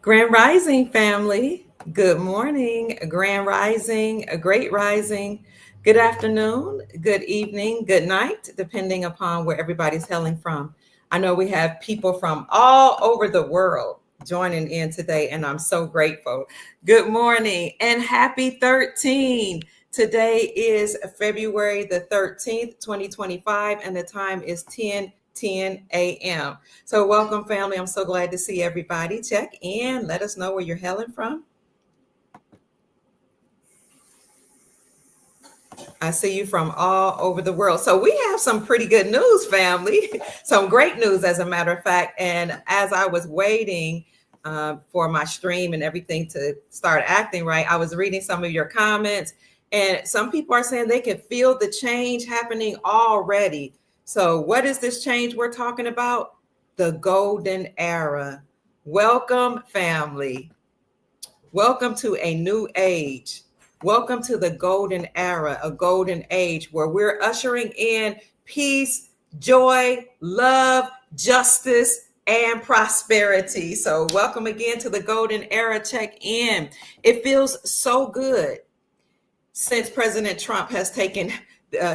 Grand Rising family. Good morning, Grand Rising, a great rising, good afternoon, good evening, good night, depending upon where everybody's hailing from. I know we have people from all over the world joining in today, and I'm so grateful. Good morning and happy 13. Today is February the 13th, 2025, and the time is 10:10 a.m. So, welcome, family. I'm so glad to see everybody. Check in. Let us know where you're hailing from. I see you from all over the world. So, we have some pretty good news, family. Some great news, as a matter of fact. And as I was waiting for my stream and everything to start acting right, I was reading some of your comments. And some people are saying they can feel the change happening already. So, what is this change we're talking about? The golden era. Welcome, family. Welcome to a new age. Welcome to the golden era, a golden age where we're ushering in peace, joy, love, justice, and prosperity. So, welcome again to the golden era. Check in. It feels so good since President Trump has taken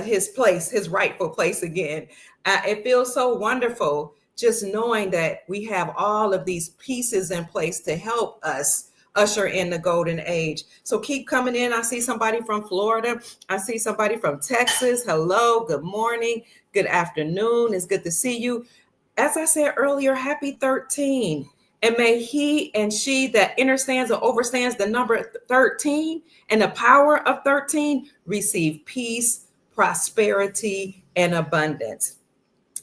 his place, his rightful place again. It feels so wonderful just knowing that we have all of these pieces in place to help us usher in the golden age. So keep coming in. I see somebody from Florida. I see somebody from Texas. Hello, good morning, good afternoon. It's good to see you. As I said earlier, happy 13. And may he and she that understands or overstands the number 13 and the power of 13 receive peace, prosperity, and abundance.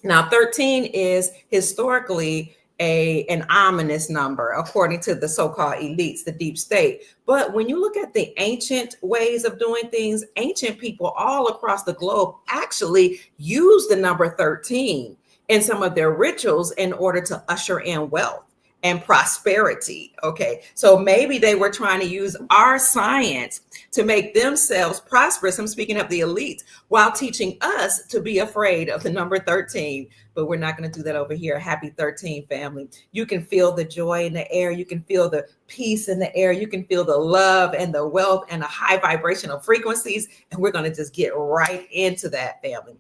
Now, 13 is historically an ominous number, according to the so-called elites, the deep state. But when you look at the ancient ways of doing things, ancient people all across the globe actually use the number 13 in some of their rituals in order to usher in wealth and prosperity. Okay, so maybe they were trying to use our science to make themselves prosperous. I'm speaking of the elites, while teaching us to be afraid of the number 13. But we're not going to do that over here. Happy 13, family. You can feel the joy in the air. You can feel the peace in the air. You can feel the love and the wealth and the high vibrational frequencies. And we're going to just get right into that, family.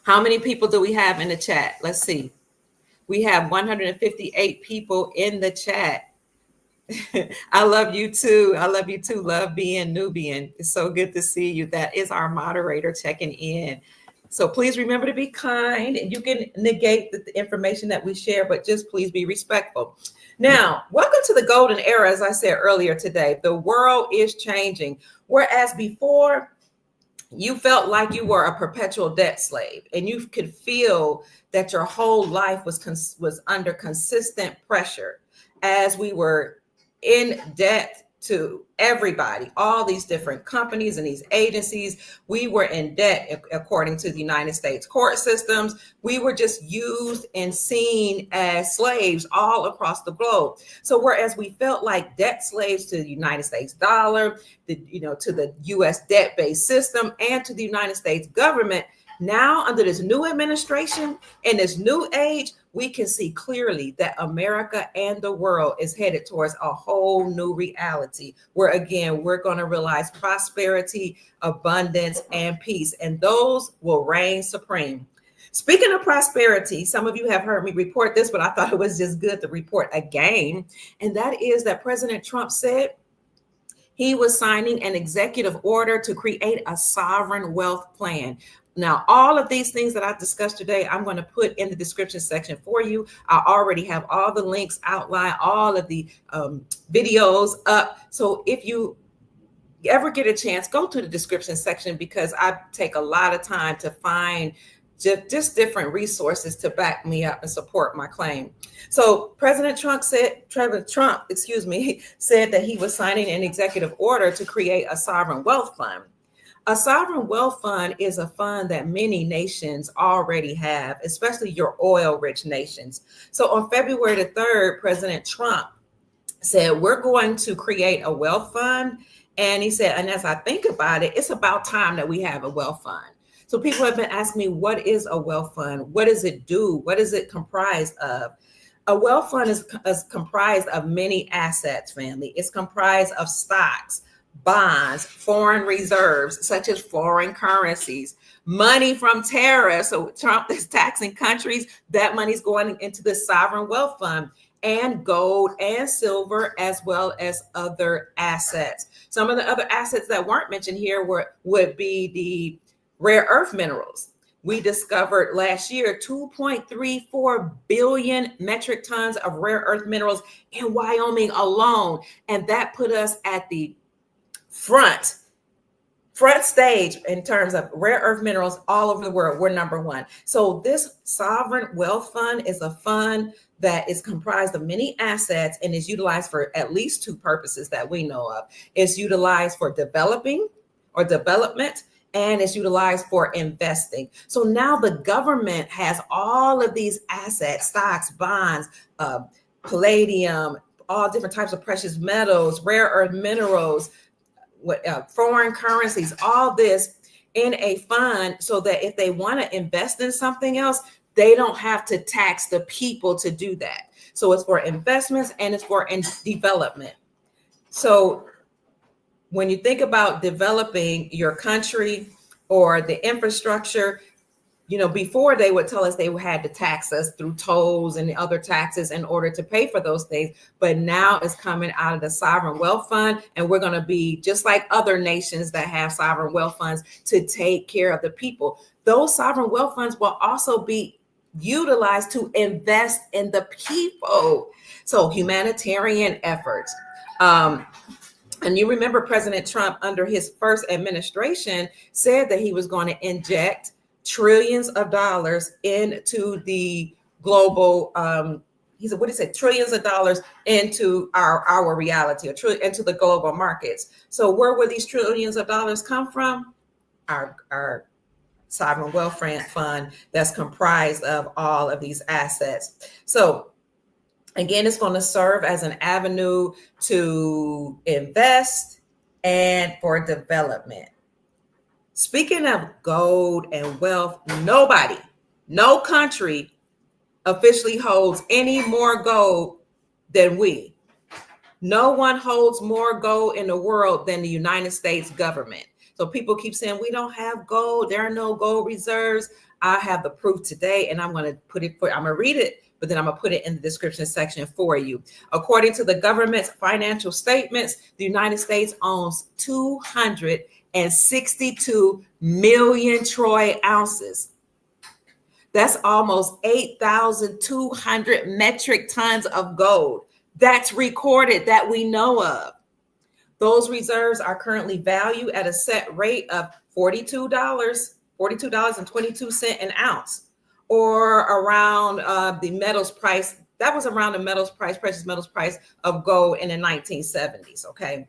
How many people do we have in the chat? Let's see. We have 158 people in the chat. I love you too. I love you too. Love being Nubian. It's so good to see you. That is our moderator checking in. So please remember to be kind. You can negate the information that we share, but just please be respectful. Now, welcome to the golden era. As I said earlier today, the world is changing. Whereas before, you felt like you were a perpetual debt slave, and you could feel that your whole life was under consistent pressure, as we were in debt to everybody, all these different companies and these agencies. We were in debt according to the United States court systems. We were just used and seen as slaves all across the globe. So whereas we felt like debt slaves to the United States dollar, to the US debt-based system, and to the United States government, now under this new administration and this new age, we can see clearly that America and the world is headed towards a whole new reality where, again, we're going to realize prosperity, abundance, and peace, and those will reign supreme. Speaking of prosperity, some of you have heard me report this, but I thought it was just good to report again, and that is that President Trump said he was signing an executive order to create a sovereign wealth plan. Now, all of these things that I discussed today, I'm going to put in the description section for you. I already have all the links outlined, all of the videos up. So if you ever get a chance, go to the description section, because I take a lot of time to find just different resources to back me up and support my claim. So President Trump said that he was signing an executive order to create a sovereign wealth fund. A sovereign wealth fund is a fund that many nations already have, especially your oil-rich nations. So on February the 3rd, President Trump said, we're going to create a wealth fund. And he said, and as I think about it, it's about time that we have a wealth fund. So people have been asking me, what is a wealth fund? What does it do? What is it comprised of? A wealth fund is comprised of many assets, family. It's comprised of stocks, bonds, foreign reserves, such as foreign currencies, money from tariffs. So Trump is taxing countries. That money's going into the sovereign wealth fund, and gold and silver, as well as other assets. Some of the other assets that weren't mentioned here would be the rare earth minerals. We discovered last year 2.34 billion metric tons of rare earth minerals in Wyoming alone. And that put us at the front stage in terms of rare earth minerals all over the world. We're number one. So this sovereign wealth fund is a fund that is comprised of many assets and is utilized for at least two purposes that we know of. It's utilized for developing or development, and it's utilized for investing. So now the government has all of these assets, stocks, bonds, palladium, all different types of precious metals, rare earth minerals, foreign currencies, all this in a fund, so that if they want to invest in something else, they don't have to tax the people to do that. So it's for investments and it's for development. So when you think about developing your country or the infrastructure, before they would tell us they had to tax us through tolls and other taxes in order to pay for those things. But now it's coming out of the sovereign wealth fund. And we're going to be just like other nations that have sovereign wealth funds to take care of the people. Those sovereign wealth funds will also be utilized to invest in the people. So humanitarian efforts. And you remember President Trump, under his first administration, said that he was going to inject trillions of dollars into the global, he said, what did he say? Trillions of dollars into our reality, into the global markets. So where will these trillions of dollars come from? Our sovereign wealth fund that's comprised of all of these assets. So again, it's going to serve as an avenue to invest and for development. Speaking of gold and wealth, no country officially holds any more gold than we. No one holds more gold in the world than the United States government. So people keep saying we don't have gold. There are no gold reserves. I have the proof today, and I'm going to I'm going to read it, but then I'm going to put it in the description section for you. According to the government's financial statements, the United States owns 262 million troy ounces. That's almost 8,200 metric tons of gold. That's recorded that we know of. Those reserves are currently valued at a set rate of $42.22 an ounce, or around the metals price. That was around the precious metals price of gold in the 1970s. Okay.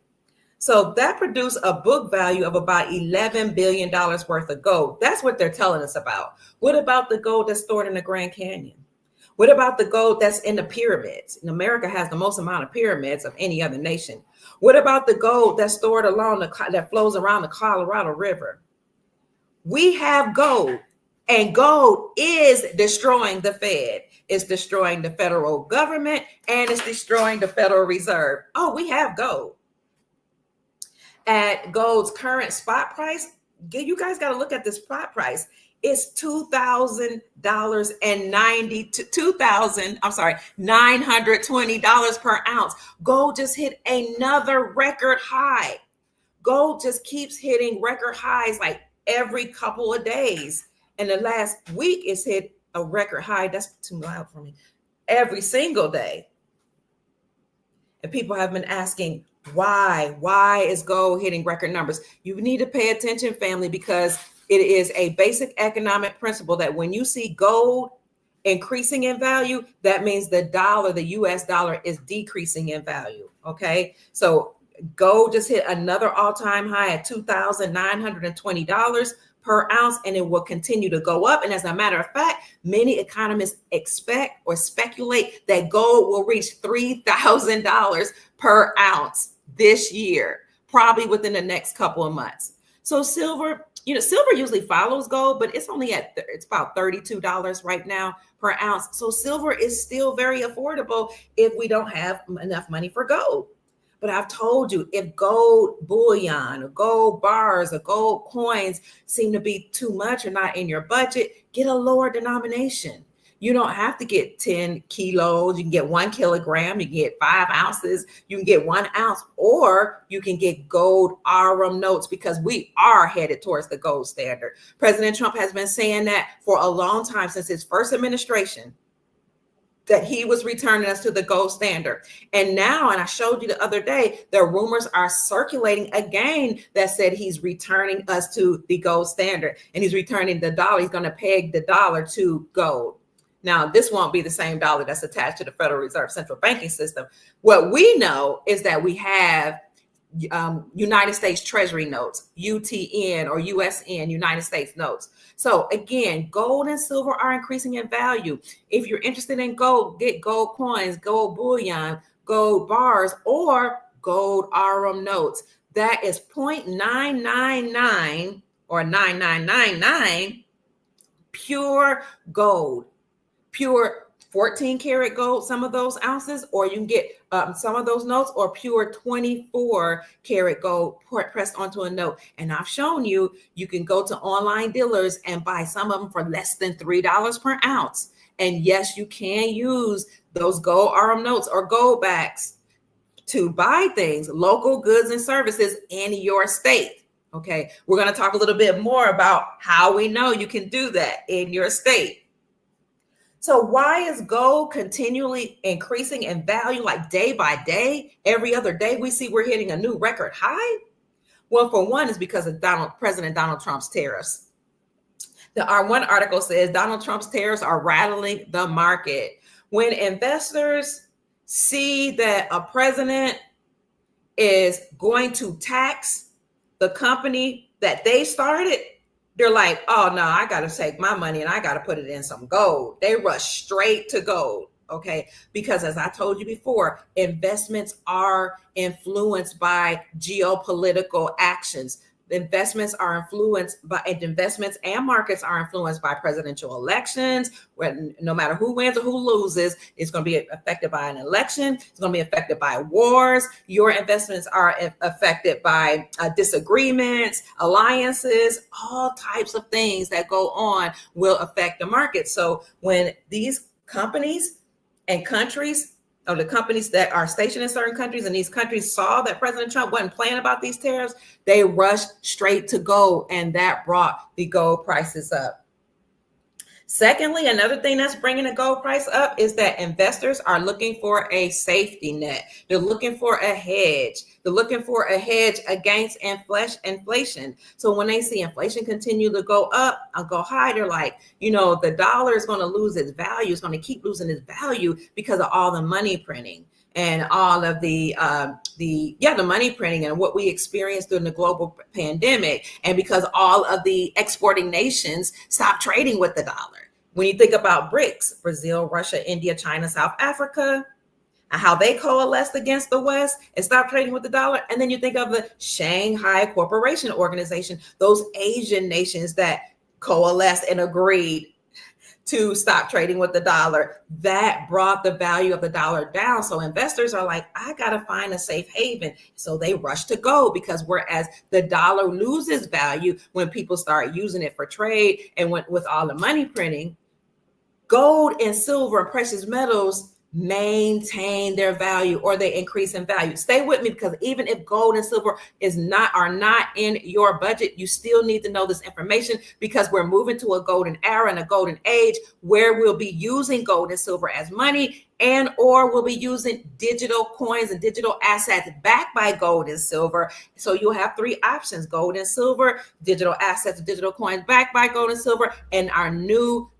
So that produced a book value of about $11 billion worth of gold. That's what they're telling us about. What about the gold that's stored in the Grand Canyon? What about the gold that's in the pyramids? And America has the most amount of pyramids of any other nation. What about the gold that's stored that flows around the Colorado River? We have gold, and gold is destroying the Fed. It's destroying the federal government, and it's destroying the Federal Reserve. Oh, we have gold. At gold's current spot price, you guys got to look at this spot price. It's $920 per ounce. Gold just hit another record high. Gold just keeps hitting record highs like every couple of days. And the last week it's hit a record high. That's too loud for me. Every single day. And people have been asking, why is gold hitting record numbers? You need to pay attention, family, because it is a basic economic principle that when you see gold increasing in value, that means the US dollar is decreasing in value. Okay. So gold just hit another all-time high at $2,920 per ounce, and it will continue to go up. And as a matter of fact, many economists expect or speculate that gold will reach $3,000 per ounce this year, probably within the next couple of months. So silver, silver usually follows gold, but it's only it's about $32 right now per ounce. So silver is still very affordable if we don't have enough money for gold. But I've told you, if gold bullion or gold bars or gold coins seem to be too much or not in your budget, get a lower denomination. You don't have to get 10 kilos. You can get 1 kilogram. You can get 5 ounces. You can get 1 ounce, or you can get gold RM notes, because we are headed towards the gold standard. President Trump has been saying that for a long time, since his first administration, that he was returning us to the gold standard. And now, and I showed you the other day, the rumors are circulating again that said he's returning us to the gold standard, and he's returning the dollar. He's going to peg the dollar to gold. Now, this won't be the same dollar that's attached to the Federal Reserve central banking system. What we know is that we have United States Treasury notes, UTN or USN, United States notes. So again, gold and silver are increasing in value. If you're interested in gold, get gold coins, gold bullion, gold bars, or gold RM notes. That is 0.999 or 9999 pure gold. Pure 14 karat gold, some of those ounces, or you can get some of those notes, or pure 24 karat gold pressed onto a note. And I've shown you, you can go to online dealers and buy some of them for less than $3 per ounce. And yes, you can use those gold RM notes or gold backs to buy things, local goods and services in your state. Okay, we're going to talk a little bit more about how we know you can do that in your state. So why is gold continually increasing in value, like day by day? Every other day we see we're hitting a new record high. Well, for one, is because of President Donald Trump's tariffs. Our one article says Donald Trump's tariffs are rattling the market. When investors see that a president is going to tax the company that they started, they're like, oh no, I got to take my money and I got to put it in some gold. They rush straight to gold. Okay. Because as I told you before, investments are influenced by geopolitical actions. Investments are influenced by, and investments and markets are influenced by presidential elections. When no matter who wins or who loses, it's going to be affected by an election. It's going to be affected by wars. Your investments are affected by disagreements, alliances, all types of things that go on will affect the market. So when these companies and countries, or the companies that are stationed in certain countries, and these countries saw that President Trump wasn't playing about these tariffs, they rushed straight to gold, and that brought the gold prices up. Secondly, another thing that's bringing the gold price up is that investors are looking for a safety net. They're looking for a hedge. They're looking for a hedge against inflation. So when they see inflation continue to go up or go high, they're like, the dollar is going to lose its value. It's going to keep losing its value because of all the money printing and all of the money printing and what we experienced during the global pandemic, and because all of the exporting nations stopped trading with the dollar. When you think about BRICS, Brazil, Russia, India, China, South Africa, and how they coalesced against the West and stopped trading with the dollar, and then you think of the Shanghai Cooperation Organization, those Asian nations that coalesced and agreed to stop trading with the dollar, that brought the value of the dollar down. So investors are like, I got to find a safe haven. So they rush to gold, because whereas the dollar loses value when people start using it for trade and with all the money printing, gold and silver and precious metals maintain their value, or they increase in value. Stay with me, because even if gold and silver are not in your budget, you still need to know this information, because we're moving to a golden era and a golden age where we'll be using gold and silver as money, and or we'll be using digital coins and digital assets backed by gold and silver. So you'll have three options: gold and silver, digital assets, digital coins backed by gold and silver, and our new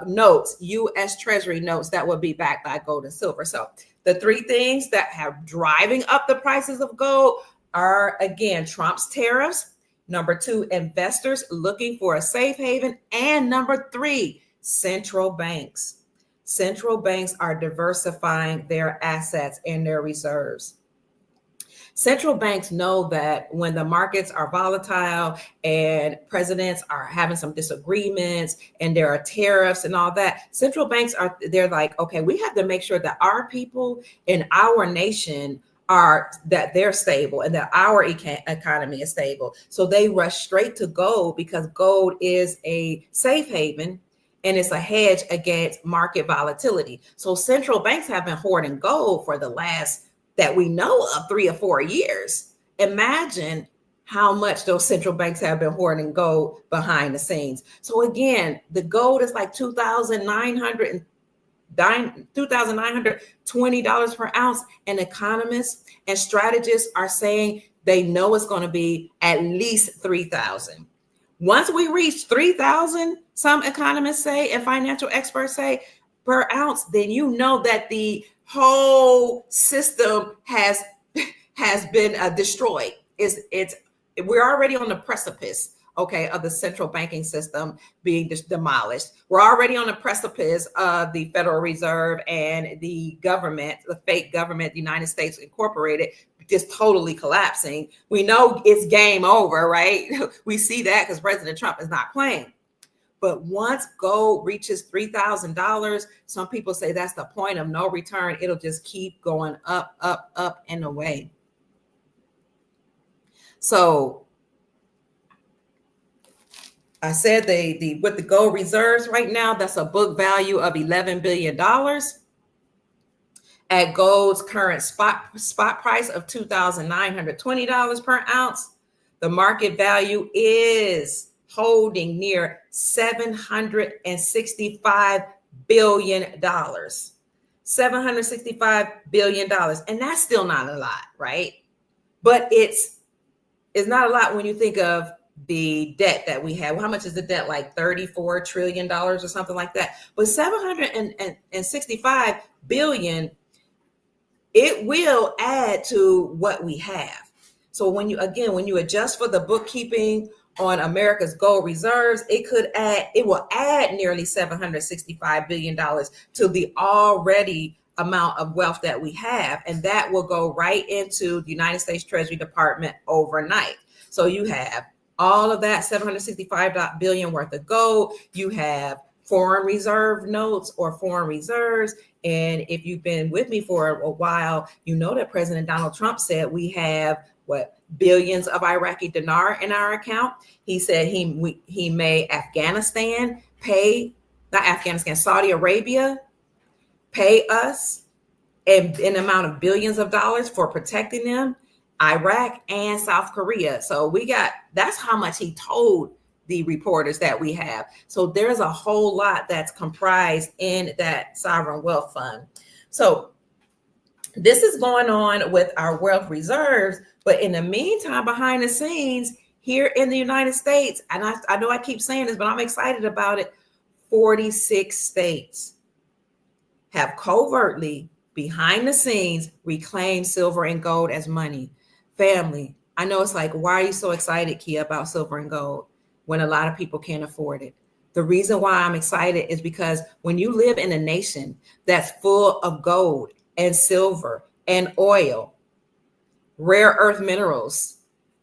notes, U.S. Treasury notes that will be backed by gold and silver. So the three things that have driving up the prices of gold are, again, Trump's tariffs. Number two, investors looking for a safe haven. And number three, central banks. Central banks are diversifying their assets and their reserves. Central banks know that when the markets are volatile and presidents are having some disagreements and there are tariffs and all that, central banks they're like, okay, we have to make sure that our people in our nation that they're stable and that our economy is stable. So they rush straight to gold because gold is a safe haven and it's a hedge against market volatility. So central banks have been hoarding gold for the last that we know of 3 or 4 years. Imagine how much those central banks have been hoarding gold behind the scenes. So again, the gold is like $2,920 per ounce, and economists and strategists are saying they know it's going to be at least 3,000. Once we reach 3,000, some economists say and financial experts say per ounce, then you know that the whole system has been destroyed. We're already on the precipice, okay, of the central banking system being demolished. We're already on the precipice of the Federal Reserve and the government, the fake government, the United States Incorporated, just totally collapsing. We know it's game over, right? We see that because President Trump is not playing. But once gold reaches $3,000, some people say that's the point of no return. It'll just keep going up, up, up and away. So I said with the gold reserves right now, that's a book value of $11 billion. At gold's current spot price of $2,920 per ounce, the market value is holding near $765 billion. $765 billion. And that's still not a lot, right? But it's not a lot when you think of the debt that we have. Well, how much is the debt? Like $34 trillion or something like that. But 765 billion, it will add to what we have. So when you adjust for the bookkeeping on America's gold reserves, it will add nearly $765 billion to the already amount of wealth that we have. And that will go right into the United States Treasury Department overnight. So you have all of that $765 billion worth of gold. You have foreign reserve notes or foreign reserves. And if you've been with me for a while, you know that President Donald Trump said we have billions of Iraqi dinar in our account. He said he made Saudi Arabia pay us an amount of billions of dollars for protecting them, Iraq and South Korea. So that's how much he told the reporters that we have. So there's a whole lot that's comprised in that sovereign wealth fund. So this is going on with our wealth reserves. But in the meantime, behind the scenes here in the United States, and I know I keep saying this, but I'm excited about it, 46 states have covertly, behind the scenes, reclaimed silver and gold as money. Family, I know it's like, why are you so excited, Kia, about silver and gold when a lot of people can't afford it? The reason why I'm excited is because when you live in a nation that's full of gold and silver and oil, rare earth minerals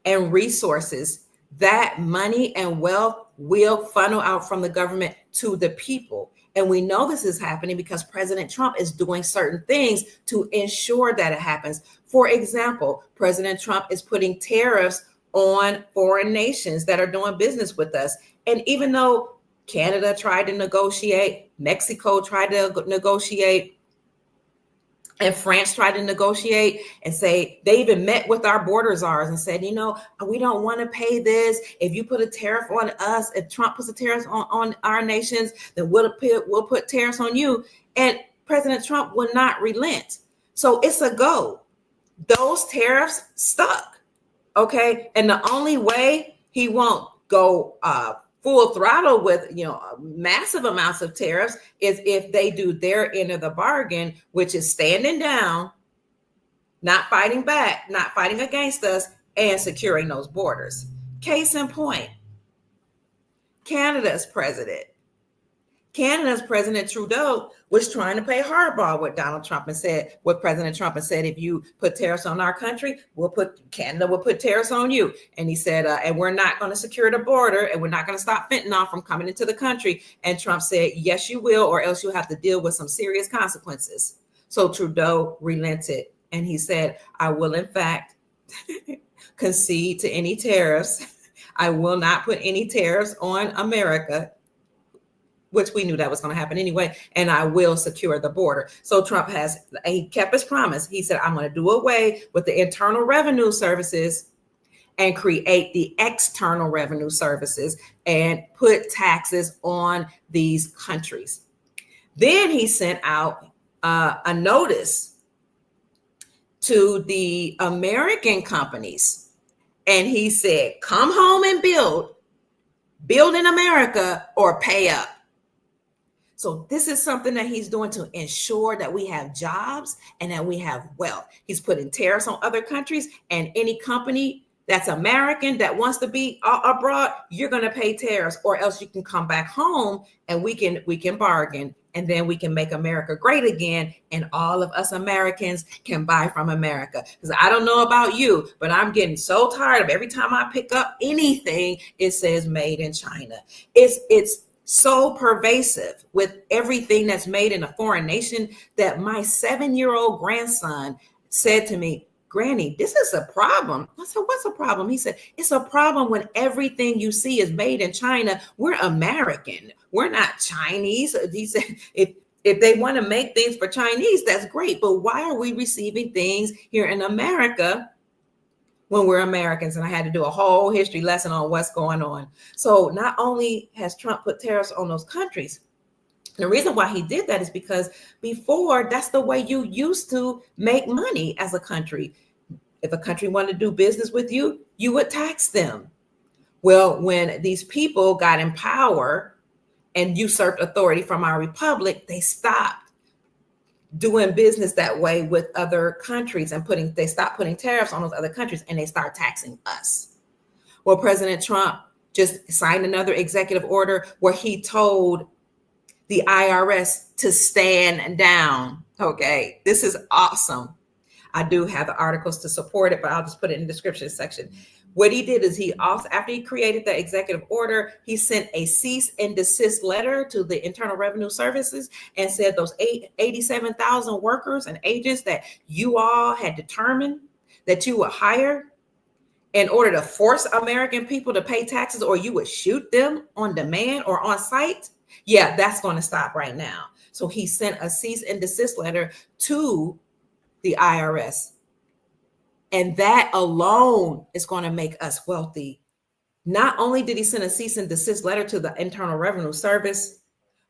and resources, that money and wealth will funnel out from the government to the people. And we know this is happening because President Trump is doing certain things to ensure that it happens. For example, President Trump is putting tariffs on foreign nations that are doing business with us. And even though Canada tried to negotiate, Mexico tried to negotiate, and France tried to negotiate and say, they even met with our border czars and said, we don't want to pay this. If you put a tariff on us, if Trump puts a tariff on our nations, then we'll put tariffs on you. And President Trump will not relent. So it's a go. Those tariffs stuck. Okay. And the only way he won't go full throttle with massive amounts of tariffs is if they do their end of the bargain, which is standing down, not fighting back, not fighting against us, and securing those borders. Case in point, Canada's president Canada's President Trudeau was trying to play hardball with Donald Trump and said what President Trump had said, if you put tariffs on our country, Canada will put tariffs on you. And he said, and we're not going to secure the border, and we're not going to stop fentanyl from coming into the country. And Trump said, yes, you will, or else you'll have to deal with some serious consequences. So Trudeau relented, and he said, I will in fact concede to any tariffs. I will not put any tariffs on America, which we knew that was going to happen anyway, and I will secure the border. So Trump he kept his promise. He said, I'm going to do away with the Internal Revenue Services and create the External Revenue Services and put taxes on these countries. Then he sent out a notice to the American companies, and he said, come home and build in America or pay up. So this is something that he's doing to ensure that we have jobs and that we have wealth. He's putting tariffs on other countries, and any company that's American that wants to be abroad, you're going to pay tariffs, or else you can come back home and we can bargain, and then we can make America great again, and all of us Americans can buy from America. Because I don't know about you, but I'm getting so tired of every time I pick up anything, it says made in China. It's so pervasive with everything that's made in a foreign nation that my 7-year-old grandson said to me, Granny, this is a problem. I said, what's a problem? He said, it's a problem when everything you see is made in China. We're American. We're not Chinese. He said, if they want to make things for Chinese, that's great. But why are we receiving things here in America when we're Americans? And I had to do a whole history lesson on what's going on. So not only has Trump put tariffs on those countries, the reason why he did that is because before, that's the way you used to make money as a country. If a country wanted to do business with you, you would tax them. Well, when these people got in power and usurped authority from our republic, they stopped doing business that way with other countries and they stopped putting tariffs on those other countries, and they start taxing us. Well, President Trump just signed another executive order where he told the IRS to stand down. Okay, this is awesome. I do have the articles to support it, but I'll just put it in the description section. What he did is after he created the executive order, he sent a cease and desist letter to the Internal Revenue Services and said those 87,000 workers and agents that you all had determined that you would hire in order to force American people to pay taxes, or you would shoot them on demand or on site. Yeah, that's going to stop right now. So he sent a cease and desist letter to the IRS. And that alone is going to make us wealthy. Not only did he send a cease and desist letter to the Internal Revenue Service,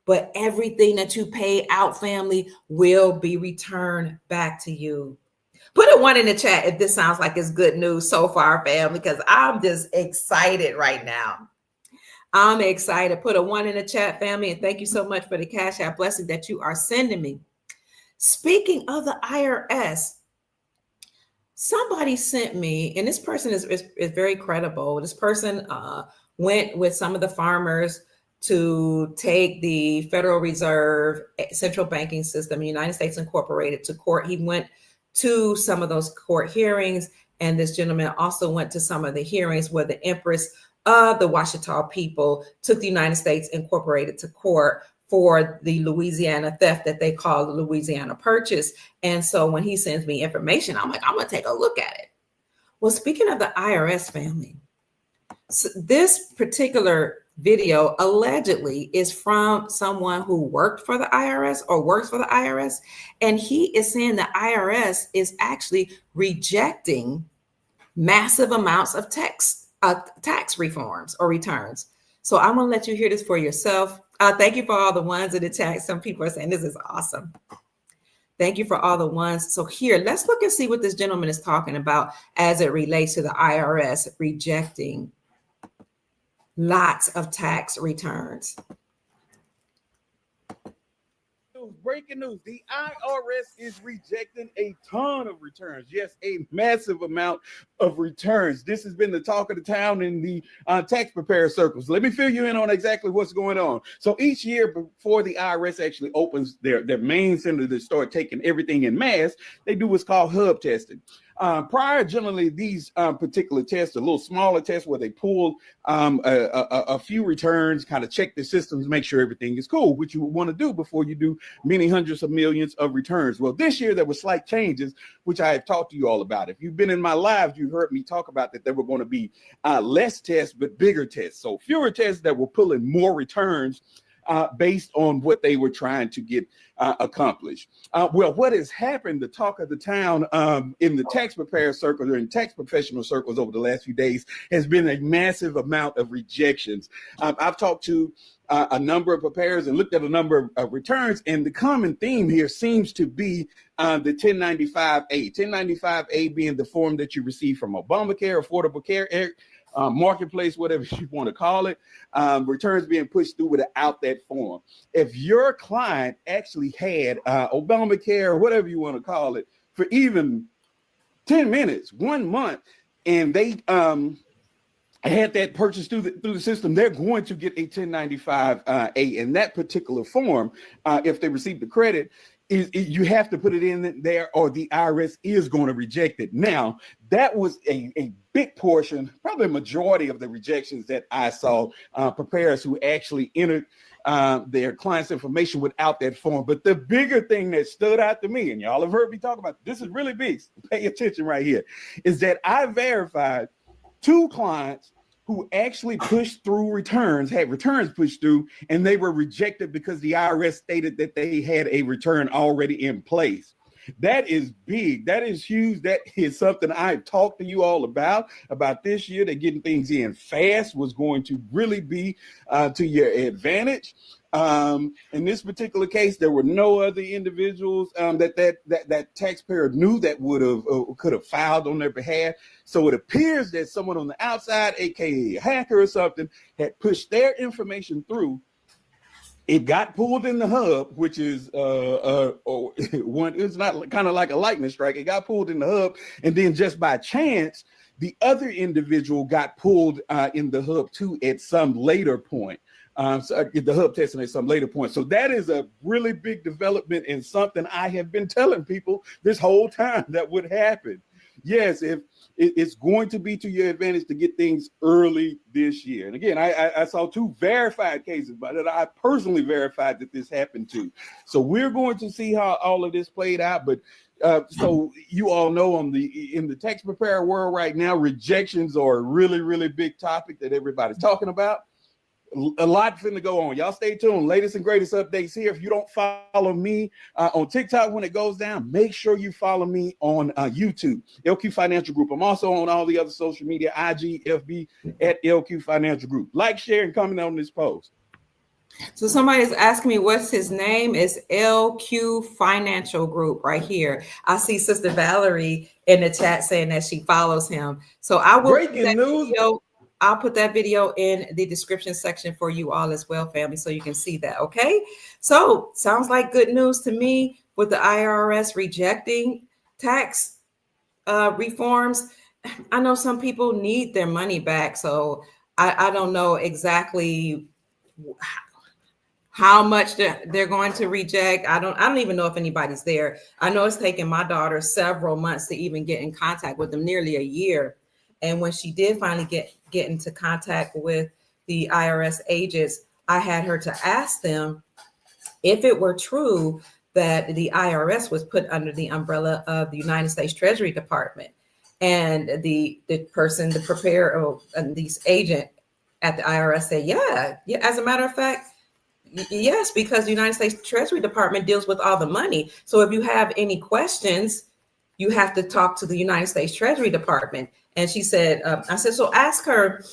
but everything that you pay out, family, will be returned back to you. Put a 1 in the chat if this sounds like it's good news so far, family, because I'm just excited right now. I'm excited. Put a 1 in the chat, family, and thank you so much for the Cash App blessing that you are sending me. Speaking of the IRS, somebody sent me, and this person is very credible. This person went with some of the farmers to take the Federal Reserve Central Banking System, United States Incorporated, to court. He went to some of those court hearings, and this gentleman also went to some of the hearings where the Empress of the Ouachita people took the United States Incorporated to court for the Louisiana theft that they call the Louisiana Purchase. And so when he sends me information, I'm like, I'm going to take a look at it. Well, speaking of the IRS, family, so this particular video allegedly is from someone who worked for the IRS or works for the IRS. And he is saying the IRS is actually rejecting massive amounts of tax reforms or returns. So I'm going to let you hear this for yourself. Thank you for all the ones in the chat. Some people are saying this is awesome. Thank you for all the ones. So here, let's look and see what this gentleman is talking about as it relates to the IRS rejecting lots of tax returns. breaking news. The IRS is rejecting a ton of returns. Yes, a massive amount of returns. This has been the talk of the town in the tax preparer circles. Let me fill you in on exactly what's going on. So each year before the IRS actually opens their main center to start taking everything in mass, they do what's called hub testing. Prior, generally, these particular tests, a little smaller tests where they pull a few returns, kind of check the systems, make sure everything is cool, which you want to do before you do many hundreds of millions of returns. Well, this year there were slight changes, which I have talked to you all about. If you've been in my lives, you've heard me talk about that there were going to be less tests, but bigger tests. So fewer tests that were pulling more returns based on what they were trying to get accomplished. Well, what has happened, the talk of the town in the tax preparer circles or in tax professional circles over the last few days has been a massive amount of rejections. I've talked to a number of preparers and looked at a number of returns, and the common theme here seems to be the 1095A. 1095A being the form that you receive from Obamacare, Affordable Care Marketplace, whatever you want to call it, returns being pushed through without that form. If your client actually had Obamacare or whatever you want to call it for even 10 minutes, 1 month, and they had that purchase through the system, they're going to get a 1095A in that particular form. If they receive the credit, you have to put it in there or the IRS is going to reject it. Now, that was a big portion, probably a majority of the rejections that I saw, preparers who actually entered their clients' information without that form. But the bigger thing that stood out to me, and y'all have heard me talk about, this is really big, pay attention right here, is that I verified 2 clients who actually pushed through returns, had returns pushed through, and they were rejected because the IRS stated that they had a return already in place. That is big. That is huge. That is something I've talked to you all about this year, that getting things in fast was going to really be to your advantage. In this particular case, there were no other individuals that taxpayer knew that could have filed on their behalf. So it appears that someone on the outside, aka a hacker or something, had pushed their information through. It got pulled in the hub, which is one. It's not kind of like a lightning strike. It got pulled in the hub, and then just by chance, the other individual got pulled in the hub too at some later point. So the hub testing at some later point. So that is a really big development and something I have been telling people this whole time that would happen. Yes, if it's going to be to your advantage to get things early this year. And again, I saw 2 verified cases, but that I personally verified that this happened to. So we're going to see how all of this played out. But so you all know in the tax preparer world right now, rejections are a really, really big topic that everybody's talking about. A lot finna go on. Y'all stay tuned. Latest and greatest updates here. If you don't follow me on TikTok when it goes down, make sure you follow me on YouTube, LQ Financial Group. I'm also on all the other social media, IG, FB, at LQ Financial Group. Like, share, and comment on this post. So somebody's asking me what's his name. Is LQ Financial Group right here. I see Sister Valerie in the chat saying that she follows him. So I will breaking news. I'll put that video in the description section for you all as well, family, so you can see that, okay? So sounds like good news to me with the IRS rejecting tax reforms. I know some people need their money back, so I don't know exactly how much they're going to reject. I don't even know if anybody's there. I know it's taken my daughter several months to even get in contact with them, nearly a year. And when she did finally get into contact with the IRS agents, I had her to ask them if it were true that the IRS was put under the umbrella of the United States Treasury Department. And the person, the preparer, and this agent at the IRS said, yeah, as a matter of fact, yes, because the United States Treasury Department deals with all the money. So if you have any questions, you have to talk to the United States Treasury Department. And she said, I said, so ask her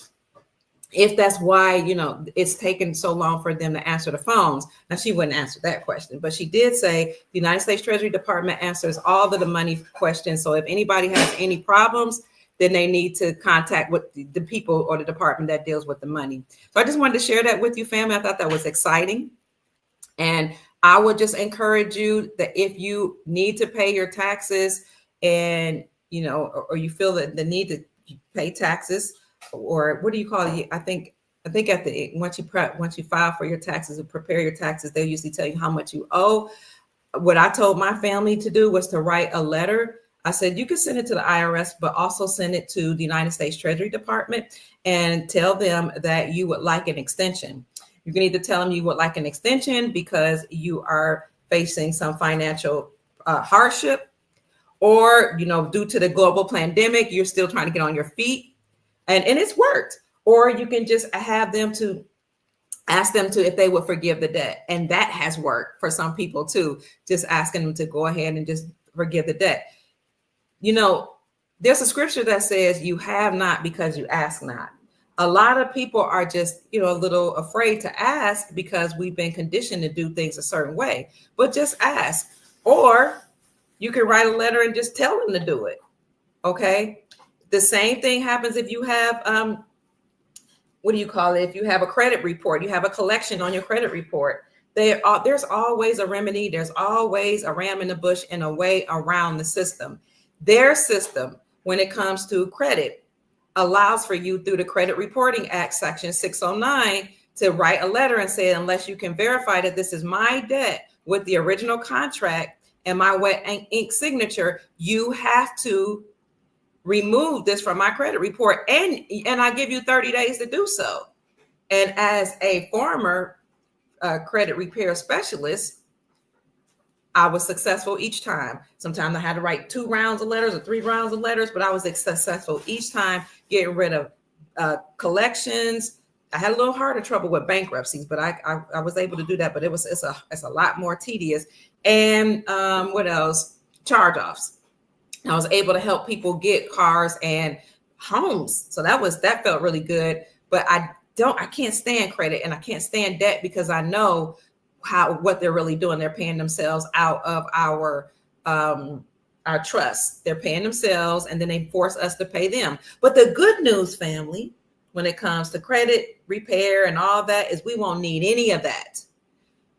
if that's why, it's taken so long for them to answer the phones. Now, she wouldn't answer that question, but she did say the United States Treasury Department answers all of the money questions. So if anybody has any problems, then they need to contact with the people or the department that deals with the money. So I just wanted to share that with you, family. I thought that was exciting. And I would just encourage you that if you need to pay your taxes and, or you feel that the need to pay taxes, or what do you call it? I think at the once you file for your taxes and prepare your taxes, they'll usually tell you how much you owe. What I told my family to do was to write a letter. I said, you can send it to the IRS, but also send it to the United States Treasury Department and tell them that you would like an extension. You can either tell them you would like an extension because you are facing some financial hardship, or, due to the global pandemic, you're still trying to get on your feet, and it's worked. Or you can just ask them to if they would forgive the debt. And that has worked for some people too, just asking them to go ahead and just forgive the debt. There's a scripture that says you have not because you ask not. A lot of people are just, a little afraid to ask because we've been conditioned to do things a certain way, but just ask. Or you can write a letter and just tell them to do it. Okay. The same thing happens if you have, if you have a credit report, you have a collection on your credit report. There's always a remedy. There's always a ram in the bush and a way around the system. Their system, when it comes to credit, allows for you through the Credit Reporting Act, Section 609, to write a letter and say, unless you can verify that this is my debt with the original contract and my wet ink signature, you have to remove this from my credit report, and I give you 30 days to do so. And as a former credit repair specialist, I was successful each time. Sometimes I had to write 2 rounds of letters or 3 rounds of letters, but I was successful each time getting rid of collections. I had a little harder trouble with bankruptcies, but I was able to do that. But it's a lot more tedious. And what else? Charge-offs. I was able to help people get cars and homes. So that felt really good. But I can't stand credit and I can't stand debt because I know what they're really doing. They're paying themselves out of our trust. They're paying themselves and then they force us to pay them. But the good news, family, when it comes to credit repair and all that, is we won't need any of that.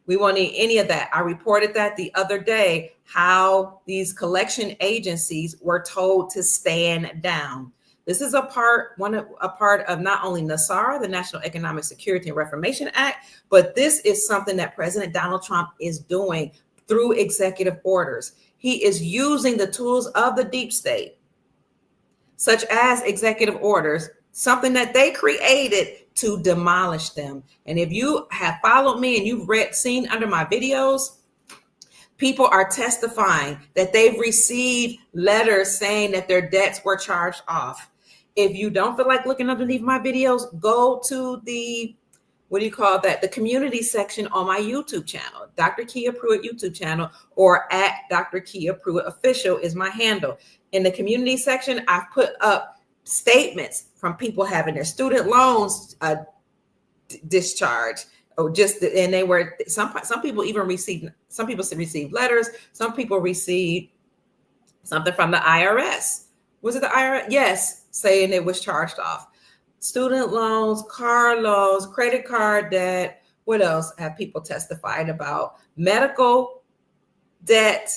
We won't need any of that. I reported that the other day, how these collection agencies were told to stand down. This is a part of not only NASARA, the National Economic Security and Reformation Act, but this is something that President Donald Trump is doing through executive orders. He is using the tools of the deep state, such as executive orders, something that they created, to demolish them. And if you have followed me and you've seen under my videos, people are testifying that they've received letters saying that their debts were charged off. If you don't feel like looking underneath my videos, go to the community section on my YouTube channel, Dr. Kia Pruitt YouTube channel, or at Dr. Kia Pruitt Official is my handle. In the community section, I've put up statements from people having their student loans discharged, and they were some people received letters. Some people received something from the IRS. Was it the IRS? Yes, saying it was charged off. Student loans, car loans, credit card debt. What else have people testified about? Medical debt,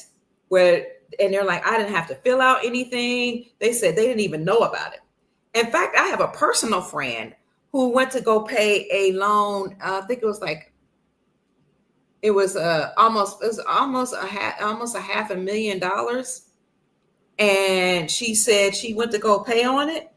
and they're like, I didn't have to fill out anything. They said they didn't even know about it. In fact, I have a personal friend who went to go pay a loan. I think it was almost $500,000. And she said she went to go pay on it.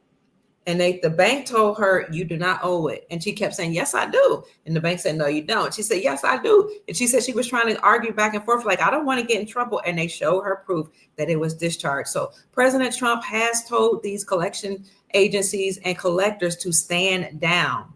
And the bank told her, you do not owe it. And she kept saying, yes, I do. And the bank said, no, you don't. She said, yes, I do. And she said she was trying to argue back and forth, like, I don't want to get in trouble. And they showed her proof that it was discharged. So President Trump has told these collection agencies and collectors to stand down.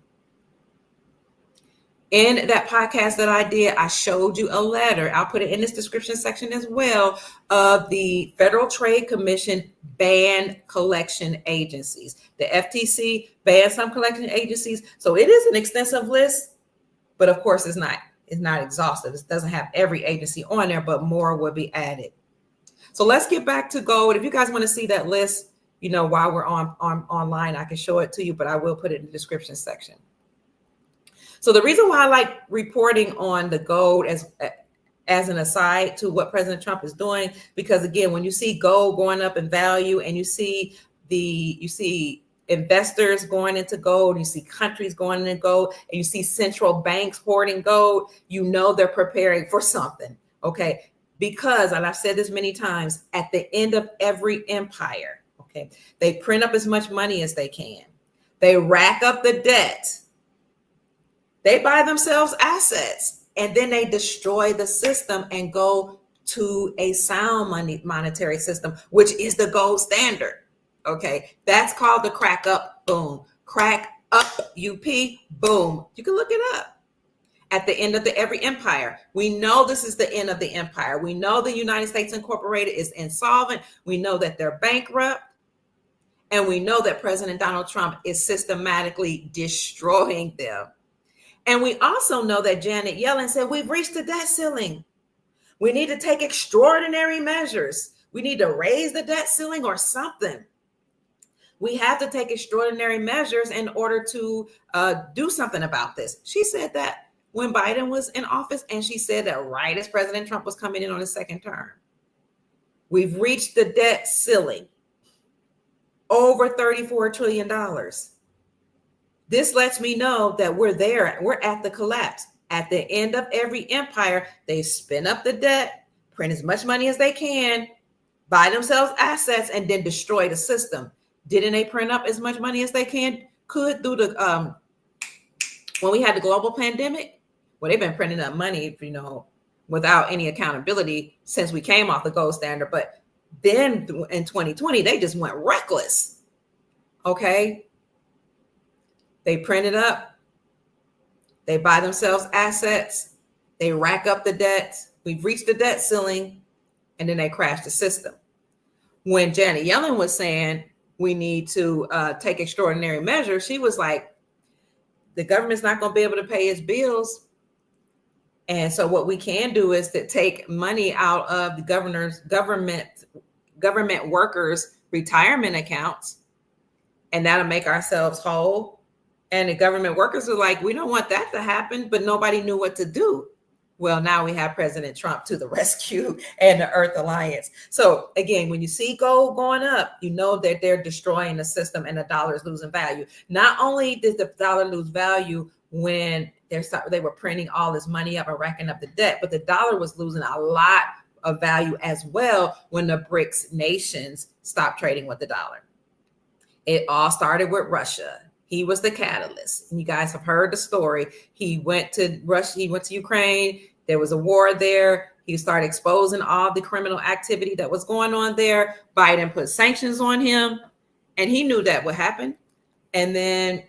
In that podcast that I did, I showed you a letter. I'll put it in this description section as well, of the Federal Trade Commission banned collection agencies. The FTC banned some collection agencies. So it is an extensive list, but of course it's not exhaustive. It doesn't have every agency on there, but more will be added. So let's get back to gold. If you guys want to see that list, while we're online, I can show it to you, but I will put it in the description section. So the reason why I like reporting on the gold as an aside to what President Trump is doing, because again, when you see gold going up in value and you see investors going into gold, you see countries going into gold, and you see central banks hoarding gold, you know they're preparing for something, okay? Because, and I've said this many times, at the end of every empire, okay, they print up as much money as they can. They rack up the debt. They buy themselves assets, and then they destroy the system and go to a sound monetary system, which is the gold standard. Okay, that's called the crack up, boom. Crack up, UP, boom. You can look it up. At the end of every empire, we know this is the end of the empire. We know the United States Incorporated is insolvent. We know that they're bankrupt. And we know that President Donald Trump is systematically destroying them. And we also know that Janet Yellen said, we've reached the debt ceiling. We need to take extraordinary measures. We need to raise the debt ceiling or something. We have to take extraordinary measures in order to do something about this. She said that when Biden was in office, and she said that right as President Trump was coming in on his second term. We've reached the debt ceiling, over $34 trillion. This lets me know that we're there. We're at the collapse. At the end of every empire, they spin up the debt, print as much money as they can, buy themselves assets, and then destroy the system. Didn't they print up as much money as they could through the when we had the global pandemic? Well, they've been printing up money, without any accountability since we came off the gold standard. But then in 2020, they just went reckless. Okay. They print it up. They buy themselves assets. They rack up the debt. We've reached the debt ceiling, and then they crash the system. When Janet Yellen was saying we need to take extraordinary measures, she was like, the government's not going to be able to pay its bills. And so what we can do is to take money out of the government workers' retirement accounts, and that'll make ourselves whole. And the government workers are like, we don't want that to happen, but nobody knew what to do. Well, now we have President Trump to the rescue and the Earth Alliance. So again, when you see gold going up, you know that they're destroying the system and the dollar is losing value. Not only did the dollar lose value when they were printing all this money up and racking up the debt, but the dollar was losing a lot of value as well when the BRICS nations stopped trading with the dollar. It all started with Russia. He was the catalyst. And you guys have heard the story. He went to Russia. He went to Ukraine. There was a war there. He started exposing all the criminal activity that was going on there. Biden put sanctions on him, and he knew that would happen. And then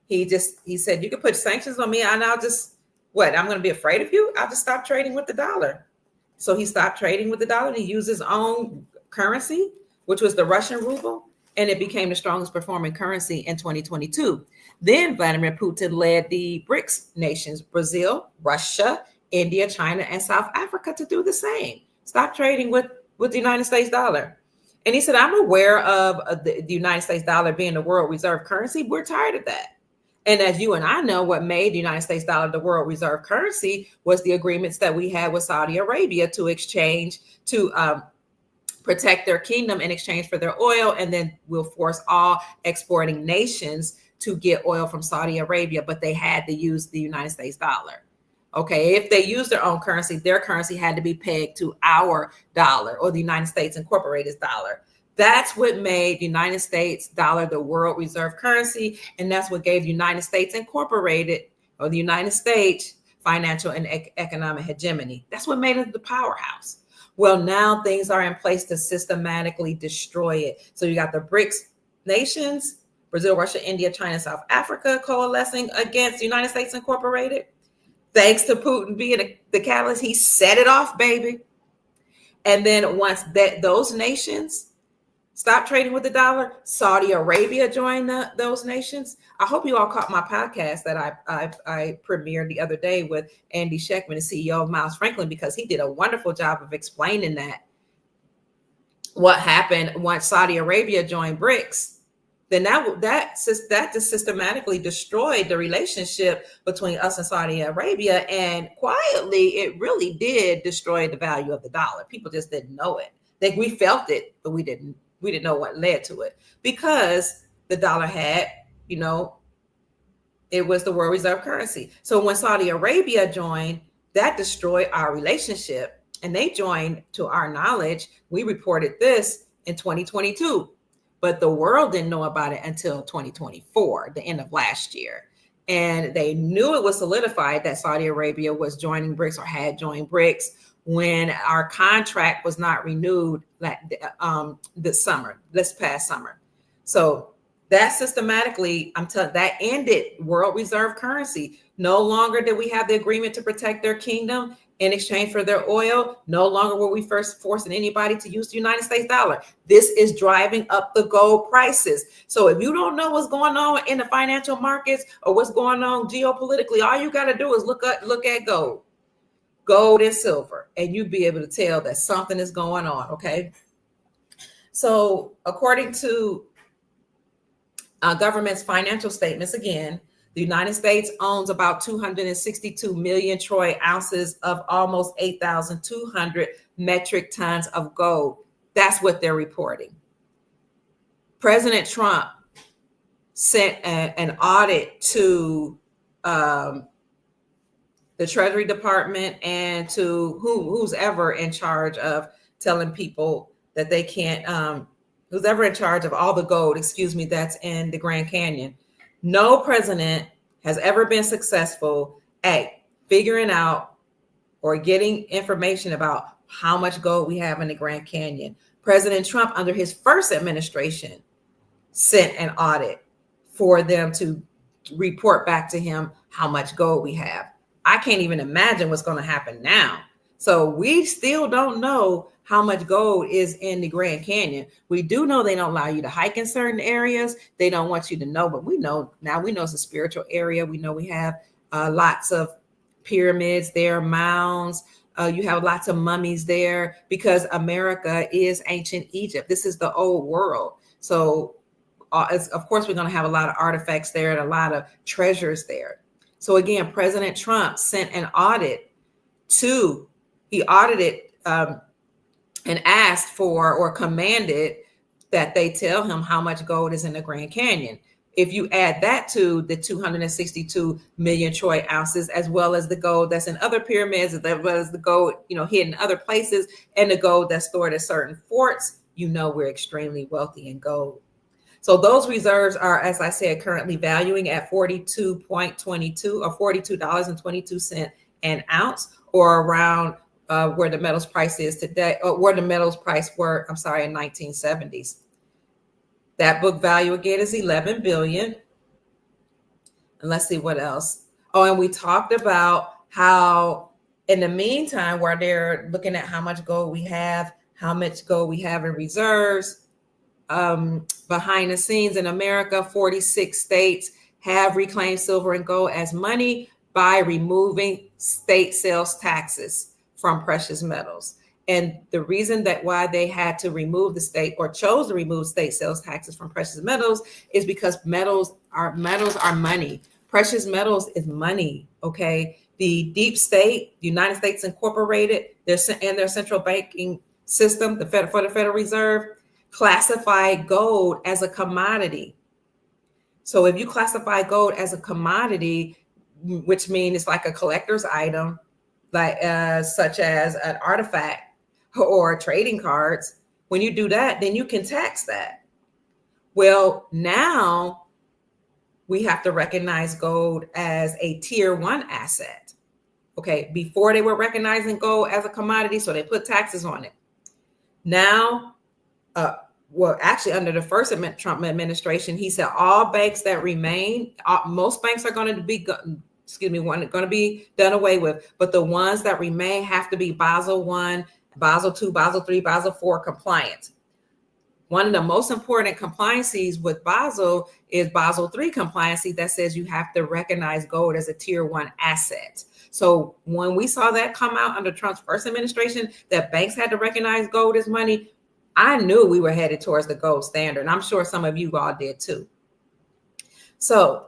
he said, you can put sanctions on me, and I'm going to be afraid of you? I'll just stop trading with the dollar. So he stopped trading with the dollar. And he used his own currency, which was the Russian ruble. And it became the strongest performing currency in 2022. Then Vladimir Putin led the BRICS nations, Brazil, Russia, India, China, and South Africa to do the same. Stop trading with the United States dollar. And he said, I'm aware of the United States dollar being the world reserve currency. We're tired of that. And as you and I know, what made the United States dollar the world reserve currency was the agreements that we had with Saudi Arabia to protect their kingdom in exchange for their oil, and then we'll force all exporting nations to get oil from Saudi Arabia, but they had to use the United States dollar. Okay, if they use their own currency, their currency had to be pegged to our dollar or the United States Incorporated's dollar. That's what made the United States dollar the world reserve currency, and that's what gave the United States Incorporated or the United States financial and economic hegemony. That's what made it the powerhouse. Well, now things are in place to systematically destroy it. So you got the BRICS nations, Brazil, Russia, India, China, South Africa, coalescing against the United States Incorporated. Thanks to Putin being the catalyst, he set it off, baby. And then once those nations stopped trading with the dollar, Saudi Arabia joined those nations. I hope you all caught my podcast that I premiered the other day with Andy Schectman, the CEO of Miles Franklin, because he did a wonderful job of explaining that what happened once Saudi Arabia joined BRICS. then that just systematically destroyed the relationship between us and Saudi Arabia. And quietly, it really did destroy the value of the dollar. People just didn't know it. We felt it, but we didn't know what led to it, because the dollar had, it was the world reserve currency. So when Saudi Arabia joined, that destroyed our relationship. And they joined, to our knowledge, we reported this in 2022. But the world didn't know about it until 2024, the end of last year. And they knew it was solidified that Saudi Arabia was joining BRICS or had joined BRICS when our contract was not renewed this past summer. So that systematically, that ended world reserve currency. No longer did we have the agreement to protect their kingdom in exchange for their oil. No longer were we first forcing anybody to use the United States dollar. This is driving up the gold prices. So if you don't know what's going on in the financial markets or what's going on geopolitically, all you got to do is look at gold and silver, and you'd be able to tell that something is going on. Okay. So according to government's financial statements, again, the United States owns about 262 million troy ounces of almost 8,200 metric tons of gold. That's what they're reporting. President Trump sent an audit to the Treasury Department and to who's ever in charge of telling people that they can't, who's ever in charge of all the gold, that's in the Grand Canyon. No president has ever been successful at figuring out or getting information about how much gold we have in the Grand Canyon. President Trump, under his first administration, sent an audit for them to report back to him how much gold we have. I can't even imagine what's going to happen now. So we still don't know how much gold is in the Grand Canyon. We do know they don't allow you to hike in certain areas. They don't want you to know, but we know it's a spiritual area. We know we have lots of pyramids there, mounds. You have lots of mummies there because America is ancient Egypt. This is the old world. So of course, we're going to have a lot of artifacts there and a lot of treasures there. So again, President Trump sent an audit he audited and asked for or commanded that they tell him how much gold is in the Grand Canyon. If you add that to the 262 million troy ounces, as well as the gold that's in other pyramids, as well as the gold, hidden in other places, and the gold that's stored at certain forts, we're extremely wealthy in gold. So those reserves are, as I said, currently valuing at $42.22 or $42.22 an ounce, or around where the metals price is today, or where the metals price were, in 1970s. That book value again is 11 billion. And let's see what else. Oh, and we talked about how in the meantime, while they're looking at how much gold we have, in reserves, behind the scenes in America, 46 states have reclaimed silver and gold as money by removing state sales taxes from precious metals. And the reason that why they had to remove the state or chose to remove state sales taxes from precious metals is because metals are money. Precious metals is money. Okay. The deep state, the United States Incorporated, their central banking system, for the Federal Reserve, classify gold as a commodity. So if you classify gold as a commodity, which means it's like a collector's item, like such as an artifact or trading cards, when you do that, then you can tax that. Well, now we have to recognize gold as a tier 1 asset. Okay, before they were recognizing gold as a commodity, so they put taxes on it. Now, actually, under the first Trump administration, he said all banks that remain, most banks are going to be going to be done away with, but the ones that remain have to be Basel I, Basel II, Basel III, Basel IV compliant. One of the most important compliances with Basel is Basel III compliancy that says you have to recognize gold as a tier 1 asset. So when we saw that come out under Trump's first administration, that banks had to recognize gold as money, I knew we were headed towards the gold standard. And I'm sure some of you all did too. So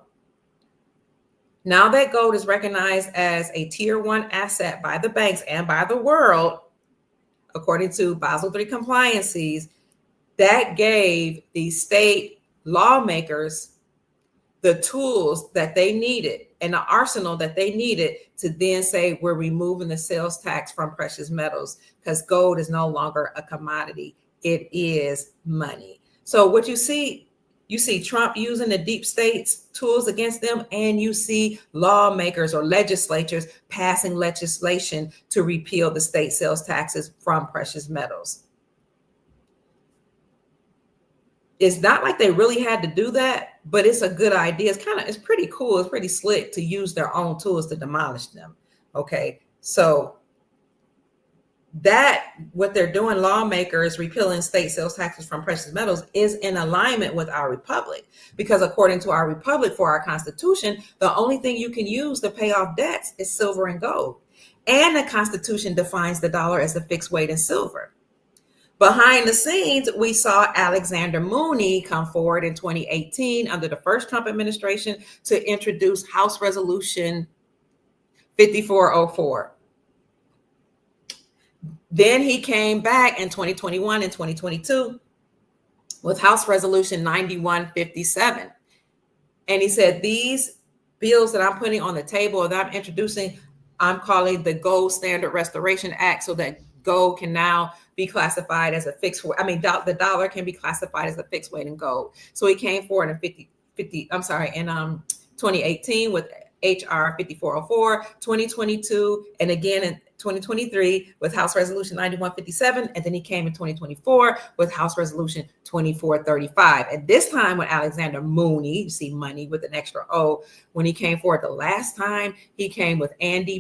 now that gold is recognized as a tier 1 asset by the banks and by the world, according to Basel III compliances, that gave the state lawmakers the tools that they needed and the arsenal that they needed to then say, we're removing the sales tax from precious metals because gold is no longer a commodity. It is money. So what you see Trump using the deep state's tools against them, and you see lawmakers or legislatures passing legislation to repeal the state sales taxes from precious metals. It's not like they really had to do that, but it's a good idea. It's pretty cool. It's pretty slick to use their own tools to demolish them. Okay. So that what they're doing, lawmakers repealing state sales taxes from precious metals, is in alignment with our republic, because according to our republic, for our constitution, the only thing you can use to pay off debts is silver and gold. And the Constitution defines the dollar as a fixed weight in silver. Behind the scenes, we saw Alexander Mooney come forward in 2018 under the first Trump administration to introduce House Resolution 5404. Then he came back in 2021 and 2022 with House Resolution 9157. And he said, these bills that I'm putting on the table, that I'm introducing, I'm calling the Gold Standard Restoration Act, so that gold can now be classified as a fixed weight. I mean, the dollar can be classified as a fixed weight in gold. So he came forward in 2018 with HR 5404, 2022, and again in 2023 with House Resolution 9157, and then he came in 2024 with House Resolution 2435. And this time with Alexander Mooney, you see money with an extra O, when he came forward the last time, he came with Andy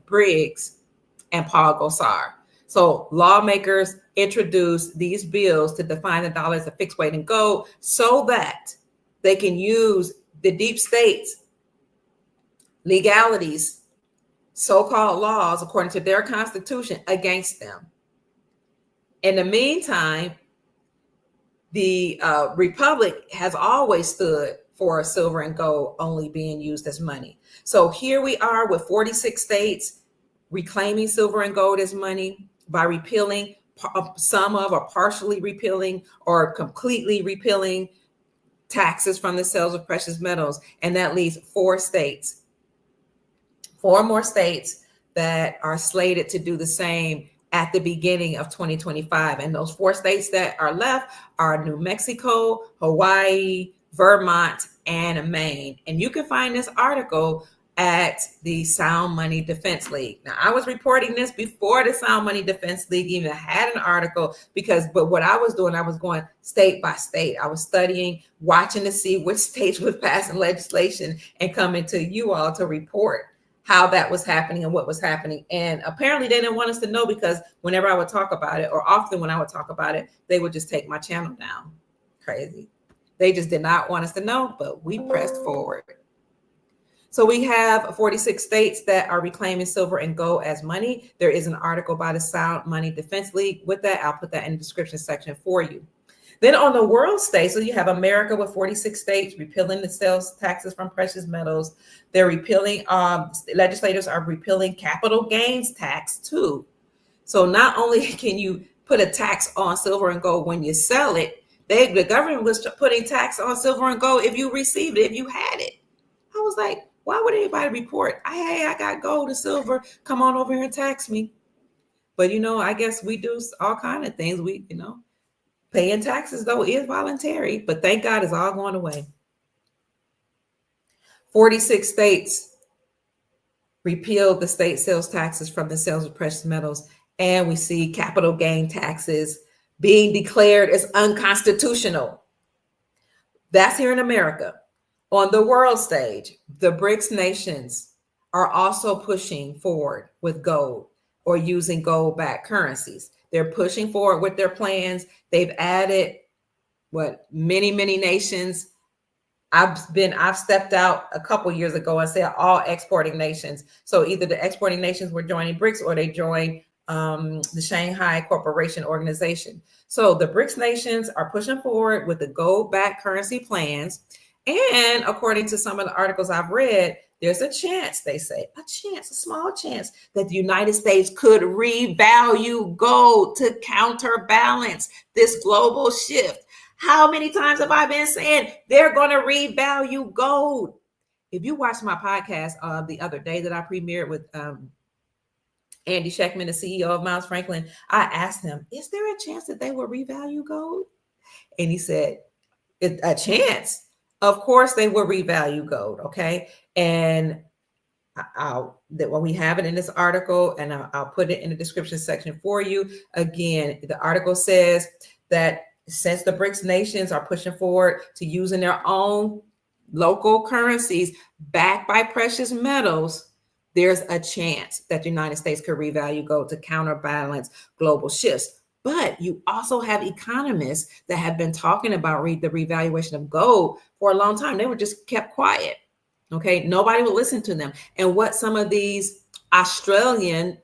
Briggs and Paul Gosar. So lawmakers introduced these bills to define the dollar as a fixed weight in gold so that they can use the deep state's legalities, so-called laws, according to their constitution, against them. In the meantime, the republic has always stood for silver and gold only being used as money. So here we are with 46 states reclaiming silver and gold as money by repealing some of, or partially repealing, or completely repealing taxes from the sales of precious metals. And that leaves four more states that are slated to do the same at the beginning of 2025. And those 4 states that are left are New Mexico, Hawaii, Vermont, and Maine. And you can find this article at the Sound Money Defense League. Now, I was reporting this before the Sound Money Defense League even had an article, but what I was doing, I was going state by state. I was studying, watching to see which states were passing legislation and coming to you all to report how that was happening and what was happening. And apparently they didn't want us to know, because whenever I would talk about it, or often when I would talk about it, they would just take my channel down. Crazy. They just did not want us to know, but we pressed forward. So we have 46 states that are reclaiming silver and gold as money. There is an article by the Sound Money Defense League with that. I'll put that in the description section for you. Then on the world stage, so you have America with 46 states repealing the sales taxes from precious metals. They're repealing, legislators are repealing capital gains tax too. So not only can you put a tax on silver and gold when you sell it, the government was putting tax on silver and gold if you received it, if you had it. I was like, why would anybody report, hey, I got gold and silver, come on over here and tax me? But, I guess we do all kinds of things. Paying taxes, though, is voluntary, but thank God it's all going away. 46 states repealed the state sales taxes from the sales of precious metals, and we see capital gain taxes being declared as unconstitutional. That's here in America. On the world stage, the BRICS nations are also pushing forward with gold or using gold-backed currencies. They're pushing forward with their plans. They've added many nations. I've stepped out a couple years ago and said all exporting nations. So either the exporting nations were joining BRICS or they joined the Shanghai Cooperation Organization. So the BRICS nations are pushing forward with the gold-backed currency plans. And according to some of the articles I've read, there's a chance, they say, a small chance that the United States could revalue gold to counterbalance this global shift. How many times have I been saying they're going to revalue gold? If you watched my podcast the other day that I premiered with Andy Schectman, the CEO of Miles Franklin, I asked him, is there a chance that they will revalue gold? And he said, a chance. Of course they will revalue gold, okay? And when we have it in this article, and I'll put it in the description section for you. Again, the article says that since the BRICS nations are pushing forward to using their own local currencies backed by precious metals, there's a chance that the United States could revalue gold to counterbalance global shifts. But you also have economists that have been talking about the revaluation of gold for a long time. They were just kept quiet. Okay, nobody would listen to them. And what some of these Austrian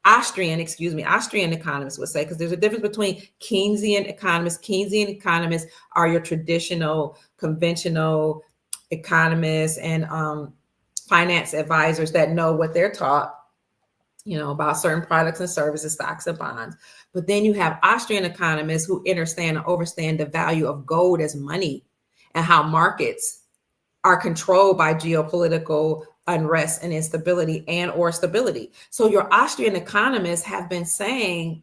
economists would say, because there's a difference between Keynesian economists. Keynesian economists are your traditional, conventional economists and finance advisors that know what they're taught, about certain products and services, stocks and bonds. But then you have Austrian economists who understand and overstand the value of gold as money and how markets are controlled by geopolitical unrest and instability or stability. So your Austrian economists have been saying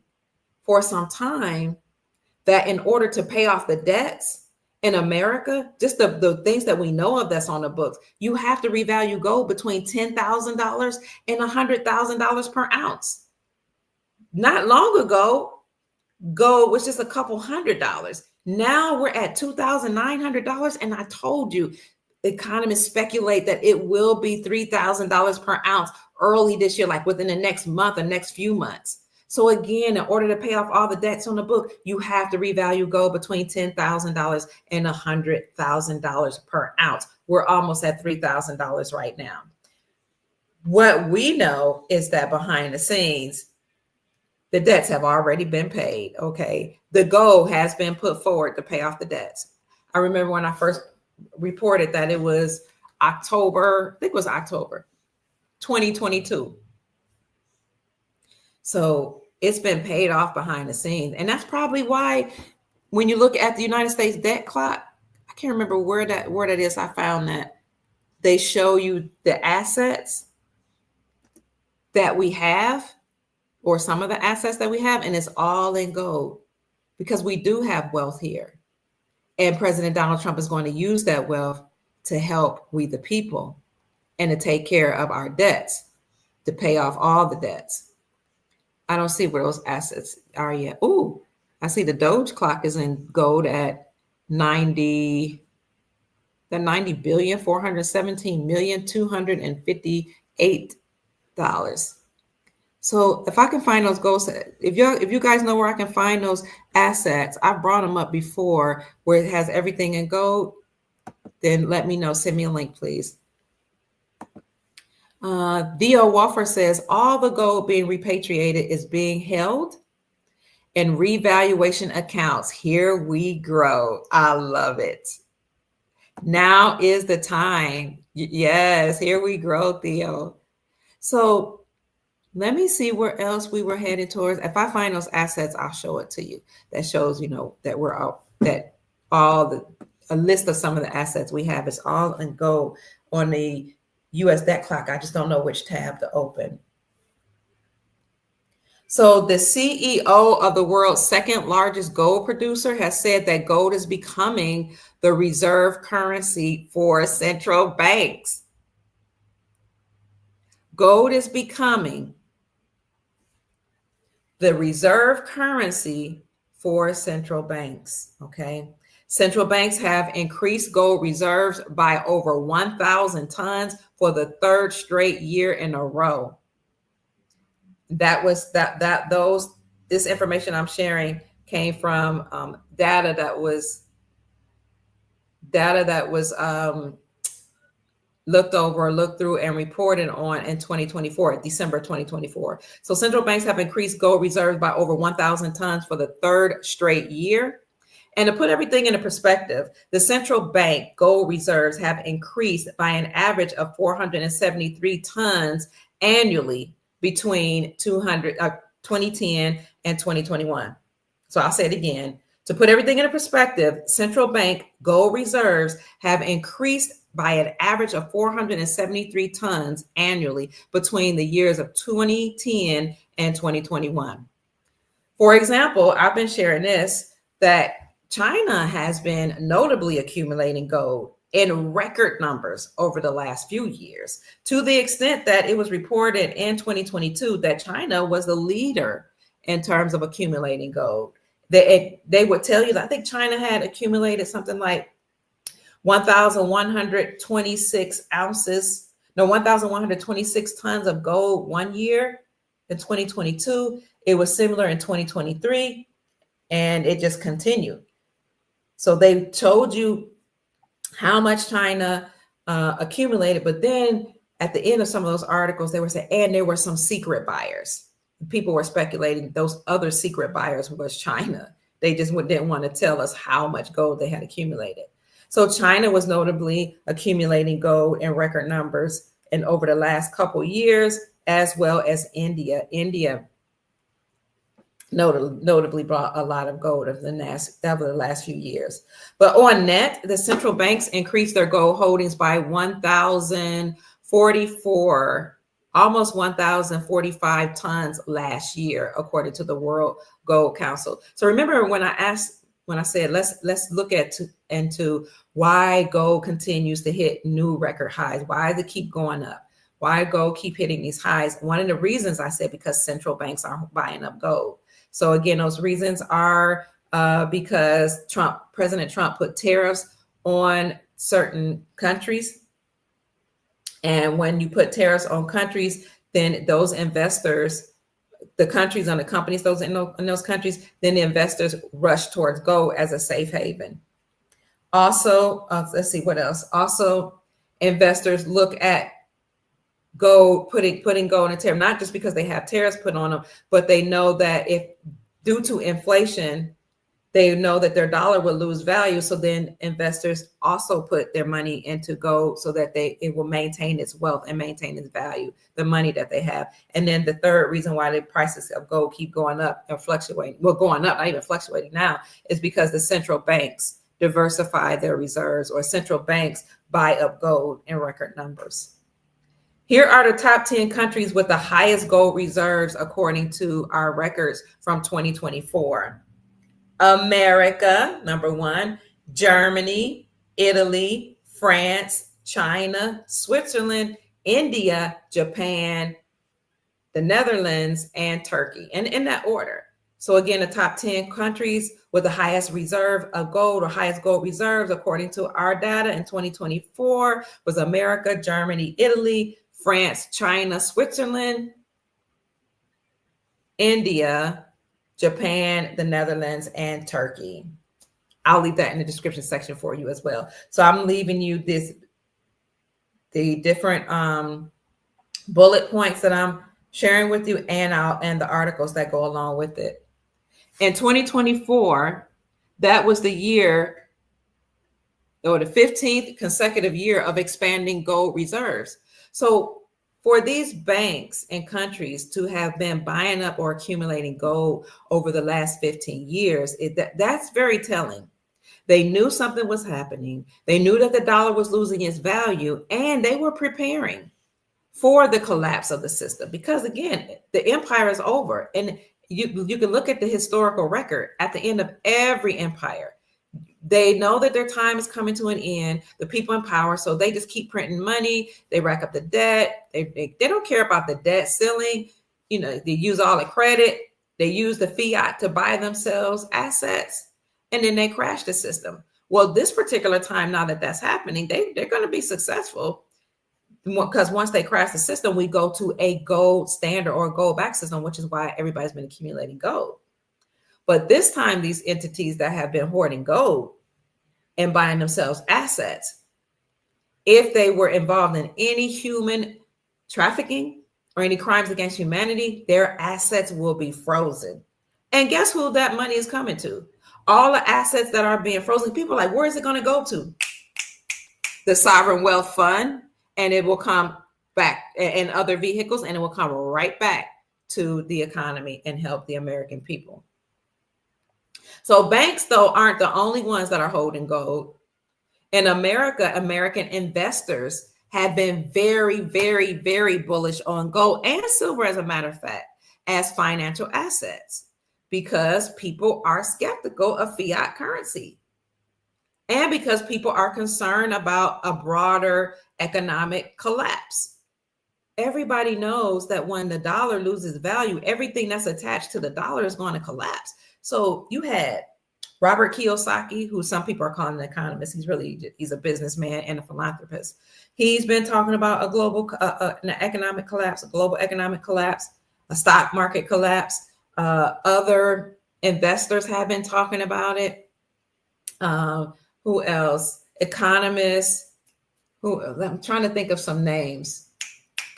for some time that in order to pay off the debts in America, just the things that we know of that's on the books, you have to revalue gold between $10,000 and $100,000 per ounce. Not long ago, gold was just a couple $100. Now we're at $2,900. And I told you, economists speculate that it will be $3,000 per ounce early this year, like within the next month or next few months. So again, in order to pay off all the debts on the book, you have to revalue gold between $10,000 and $100,000 per ounce. We're almost at $3,000 right now. What we know is that behind the scenes, the debts have already been paid, okay? The goal has been put forward to pay off the debts. I remember when I first reported that it was October 2022. So it's been paid off behind the scenes. And that's probably why when you look at the United States debt clock, I can't remember where that is. I found that they show you the assets that we have, or some of the assets that we have, and it's all in gold because we do have wealth here. And President Donald Trump is going to use that wealth to help we the people and to take care of our debts, to pay off all the debts. I don't see where those assets are yet. Oh, I see the Doge clock is in gold at 90,417,258,000. So if I can find those goals, if you guys know where I can find those assets, I've brought them up before where it has everything in gold, then let me know. Send me a link, please. Theo Walfer says all the gold being repatriated is being held in revaluation accounts. Here we grow. I love it. Now is the time. Yes, here we grow, Theo. So let me see where else we were headed towards. If I find those assets, I'll show it to you. That shows, that we're out, that a list of some of the assets we have is all in gold on the U.S. debt clock. I just don't know which tab to open. So the CEO of the world's second largest gold producer has said that gold is becoming the reserve currency for central banks. Gold is becoming the reserve currency for central banks, okay? Central banks have increased gold reserves by over 1,000 tons for the third straight year in a row. This information I'm sharing came from data that was looked over, looked through, and reported on in 2024, December 2024. So central banks have increased gold reserves by over 1,000 tons for the third straight year. And to put everything into perspective, the central bank gold reserves have increased by an average of 473 tons annually between 2010 and 2021. So I'll say it again. To put everything into perspective, central bank gold reserves have increased by an average of 473 tons annually between the years of 2010 and 2021. For example, I've been sharing this, that China has been notably accumulating gold in record numbers over the last few years, to the extent that it was reported in 2022 that China was the leader in terms of accumulating gold. They would tell you that I think China had accumulated something like 1,126 tons of gold one year in 2022. It was similar in 2023, and it just continued. So they told you how much China accumulated, but then at the end of some of those articles, they were saying, and there were some secret buyers. People were speculating those other secret buyers was China. They just didn't want to tell us how much gold they had accumulated. So China was notably accumulating gold in record numbers and over the last couple of years, as well as India. India notably brought a lot of gold over the last few years. But on net, the central banks increased their gold holdings by 1,044, almost 1,045 tons last year, according to the World Gold Council. So remember when I said let's look into why gold continues to hit new record highs. Why does it keep going up? Why gold keep hitting these highs? One of the reasons I said because central banks are buying up gold. So again, those reasons are because President Trump put tariffs on certain countries. And when you put tariffs on countries, then those investors, the countries and the companies, those in those countries, then the investors rush towards gold as a safe haven. Also, let's see what else. Also, investors look at gold, putting gold in a tariff, not just because they have tariffs put on them, but they know that if due to inflation, they know that their dollar will lose value. So then investors also put their money into gold so that it will maintain its wealth and maintain its value, the money that they have. And then the third reason why the prices of gold keep going up and fluctuating, well, going up, not even fluctuating now, is because the central banks diversify their reserves, or central banks buy up gold in record numbers. Here are the top 10 countries with the highest gold reserves according to our records from 2024. America, number 1, Germany, Italy, France, China, Switzerland, India, Japan, the Netherlands, and Turkey, and in that order. So again, the top 10 countries with the highest reserve of gold, or highest gold reserves according to our data in 2024 was America, Germany, Italy, France, China, Switzerland, India, Japan, the Netherlands, and Turkey. I'll leave that in the description section for you as well. So I'm leaving you the different bullet points that I'm sharing with you, and the articles that go along with it. In 2024, that was the year, or the 15th consecutive year of expanding gold reserves. So for these banks and countries to have been buying up or accumulating gold over the last 15 years, that's very telling. They knew something was happening. They knew that the dollar was losing its value, and they were preparing for the collapse of the system. Because again, the empire is over, and you can look at the historical record at the end of every empire. They know that their time is coming to an end, the people in power, so they just keep printing money. They rack up the debt. They don't care about the debt ceiling. You know, they use all the credit. They use the fiat to buy themselves assets, and then they crash the system. Well, this particular time, now that that's happening, they're going to be successful, because once they crash the system, we go to a gold standard or a gold back system, which is why everybody's been accumulating gold. But this time, these entities that have been hoarding gold and buying themselves assets, if they were involved in any human trafficking or any crimes against humanity, their assets will be frozen. And guess who that money is coming to? All the assets that are being frozen, people are like, where is it going to go to? The sovereign wealth fund, and it will come back in other vehicles, and it will come right back to the economy and help the American people. So banks, though, aren't the only ones that are holding gold. In America, American investors have been very, very, very bullish on gold and silver, as a matter of fact, as financial assets, because people are skeptical of fiat currency. And because people are concerned about a broader economic collapse. Everybody knows that when the dollar loses value, everything that's attached to the dollar is going to collapse. So you had Robert Kiyosaki, who some people are calling an economist. He's a businessman and a philanthropist. He's been talking about a global an economic collapse, a global economic collapse, a stock market collapse. Other investors have been talking about it. Who else? Economists. I'm trying to think of some names.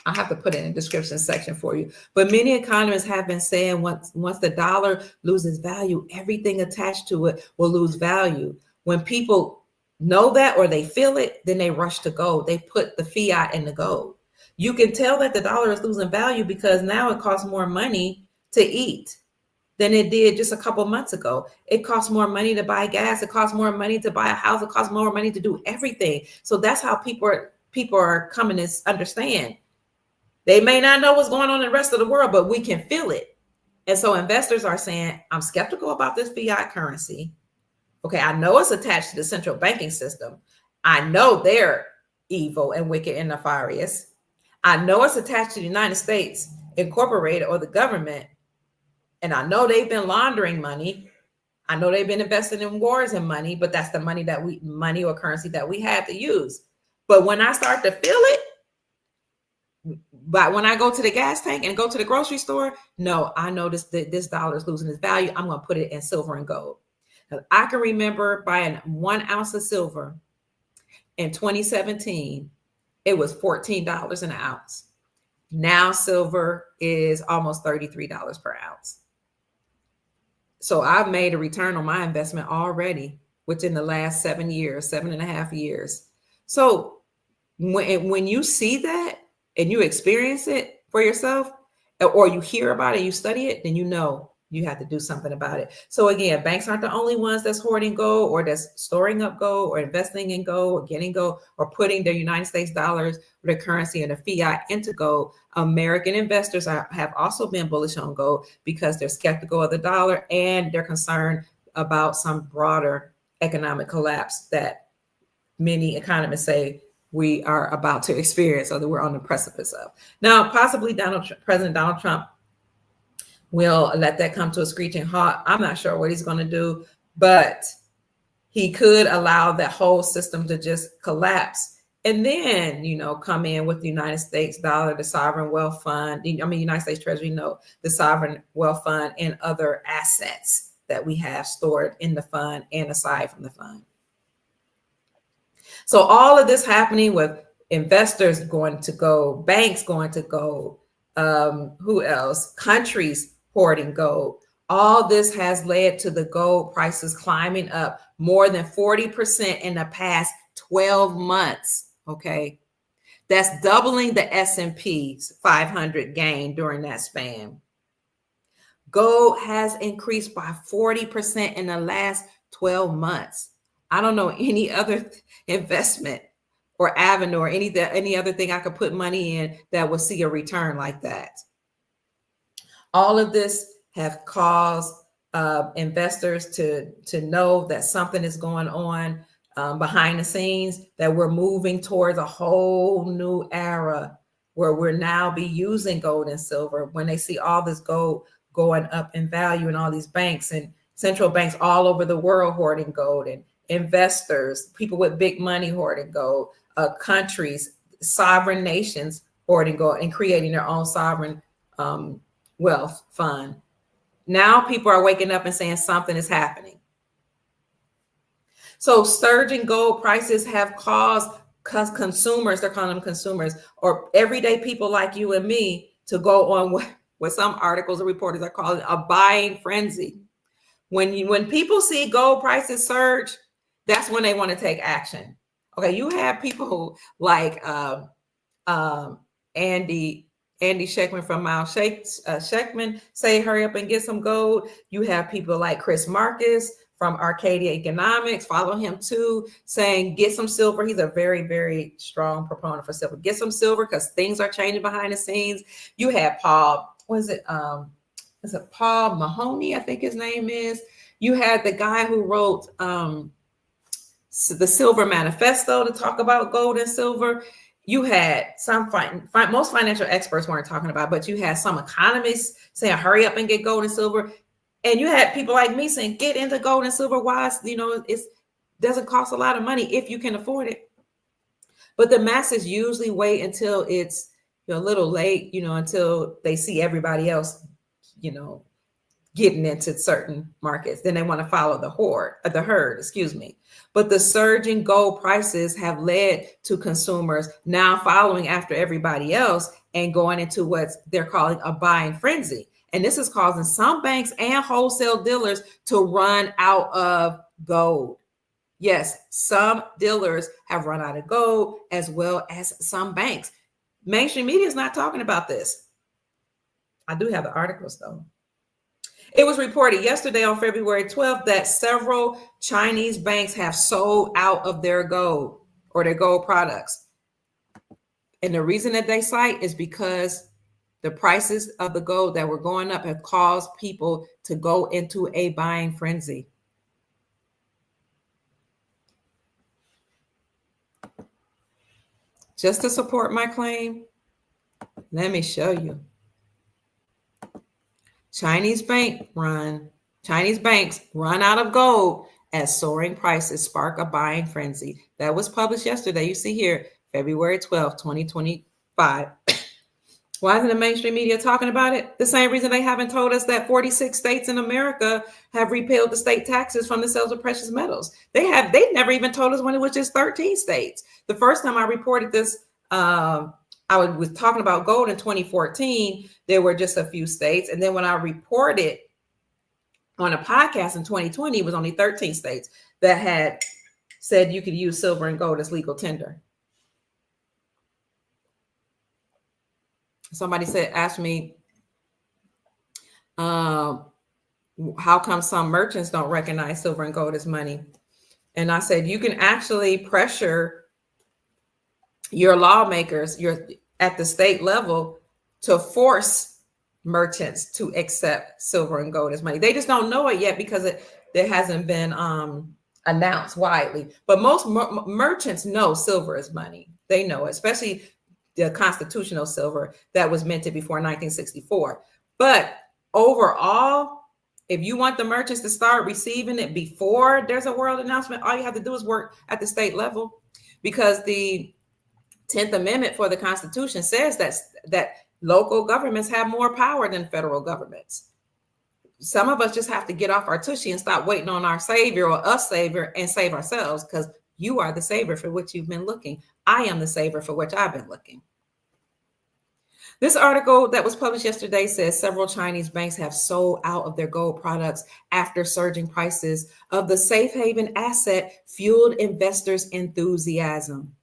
I'll have to put it in the description section for you. But many economists have been saying once the dollar loses value, everything attached to it will lose value. When people know that or they feel it, then they rush to gold. They put the fiat in the gold. You can tell that the dollar is losing value because now it costs more money to eat than it did just a couple months ago. It costs more money to buy gas. It costs more money to buy a house. It costs more money to do everything. So that's how people are coming to understand. They may not know what's going on in the rest of the world, but we can feel it. And so investors are saying, I'm skeptical about this fiat currency. Okay, I know it's attached to the central banking system. I know they're evil and wicked and nefarious. I know it's attached to the United States Incorporated or the government. And I know they've been laundering money. I know they've been investing in wars and money, but that's the money or currency that we had to use. But when I start to feel it, but when I go to the gas tank and go to the grocery store, no, I know this dollar is losing its value. I'm going to put it in silver and gold. I can remember buying 1 ounce of silver in 2017. It was $14 an ounce. Now silver is almost $33 per ounce. So I've made a return on my investment already within the last 7.5 years. So when you see that and you experience it for yourself, or you hear about it, you study it, then you know you have to do something about it. So again, banks aren't the only ones that's hoarding gold or that's storing up gold or investing in gold or getting gold or putting their United States dollars or their currency and the fiat into gold. American investors have also been bullish on gold because they're skeptical of the dollar and they're concerned about some broader economic collapse that many economists say we are about to experience or that we're on the precipice of. Now, possibly President Donald Trump will let that come to a screeching halt. I'm not sure what he's going to do, but he could allow that whole system to just collapse and then, come in with the United States dollar, the sovereign wealth fund, United States Treasury note, the sovereign wealth fund, and other assets that we have stored in the fund and aside from the fund. So all of this happening with investors going to gold, banks going to gold, who else? Countries hoarding gold. All this has led to the gold prices climbing up more than 40% in the past 12 months. Okay. That's doubling the S&P 500 gain during that span. Gold has increased by 40% in the last 12 months. I don't know any other investment or avenue or any other thing I could put money in that will see a return like that. All of this have caused investors to know that something is going on behind the scenes, that we're moving towards a whole new era where we're now be using gold and silver. When they see all this gold going up in value and all these banks and central banks all over the world hoarding gold, and investors, people with big money hoarding gold, countries, sovereign nations hoarding gold and creating their own sovereign wealth fund. Now people are waking up and saying something is happening. So surging gold prices have caused consumers, they're calling them consumers, or everyday people like you and me, to go on what some articles or reporters are calling a buying frenzy. When people see gold prices surge, that's when they want to take action. Okay, you have people like Andy Schekman from Miles Schekman say, hurry up and get some gold. You have people like Chris Marcus from Arcadia Economics, follow him too, saying get some silver. He's a very, very strong proponent for silver. Get some silver because things are changing behind the scenes. You have Paul, is it Paul Mahoney, I think his name is. You had the guy who wrote the Silver Manifesto to talk about gold and silver. You had some most financial experts weren't talking about, but you had some economists saying, hurry up and get gold and silver. And you had people like me saying, get into gold and silver. Why? It doesn't cost a lot of money if you can afford it. But the masses usually wait until it's a little late, until they see everybody else, getting into certain markets. Then they want to follow the herd, But the surging gold prices have led to consumers now following after everybody else and going into what they're calling a buying frenzy. And this is causing some banks and wholesale dealers to run out of gold. Yes, some dealers have run out of gold, as well as some banks. Mainstream media is not talking about this. I do have the articles though. It was reported yesterday on February 12th that several Chinese banks have sold out of their gold or their gold products. And the reason that they cite is because the prices of the gold that were going up have caused people to go into a buying frenzy. Just to support my claim, let me show you. Chinese banks run out of gold as soaring prices spark a buying frenzy. That was published yesterday. You see here, February 12th, 2025. Why isn't the mainstream media talking about it? The same reason they haven't told us that 46 states in America have repealed the state taxes from the sales of precious metals. They never even told us when it was just 13 states. The first time I reported this, I was talking about gold in 2014. There were just a few states. And then when I reported on a podcast in 2020, it was only 13 states that had said you could use silver and gold as legal tender. Somebody asked me, how come some merchants don't recognize silver and gold as money? And I said, you can actually pressure your lawmakers, at the state level, to force merchants to accept silver and gold as money. They just don't know it yet because it hasn't been announced widely. But most merchants know silver is money. They know it, especially the constitutional silver that was minted before 1964. But overall, if you want the merchants to start receiving it before there's a world announcement, all you have to do is work at the state level, because the 10th Amendment for the Constitution says that local governments have more power than federal governments. Some of us just have to get off our tushy and stop waiting on our savior or us savior and save ourselves, because you are the savior for which you've been looking. I am the savior for which I've been looking. This article that was published yesterday says several Chinese banks have sold out of their gold products after surging prices of the safe haven asset fueled investors' enthusiasm.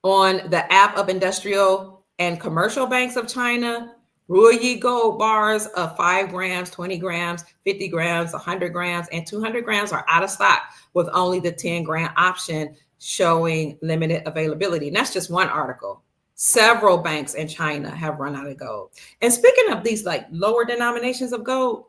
On the app of industrial and commercial banks of China, Ruyi gold bars of 5 grams, 20 grams, 50 grams, 100 grams, and 200 grams are out of stock, with only the 10-gram option showing limited availability. And that's just one article. Several banks in China have run out of gold. And speaking of these like lower denominations of gold,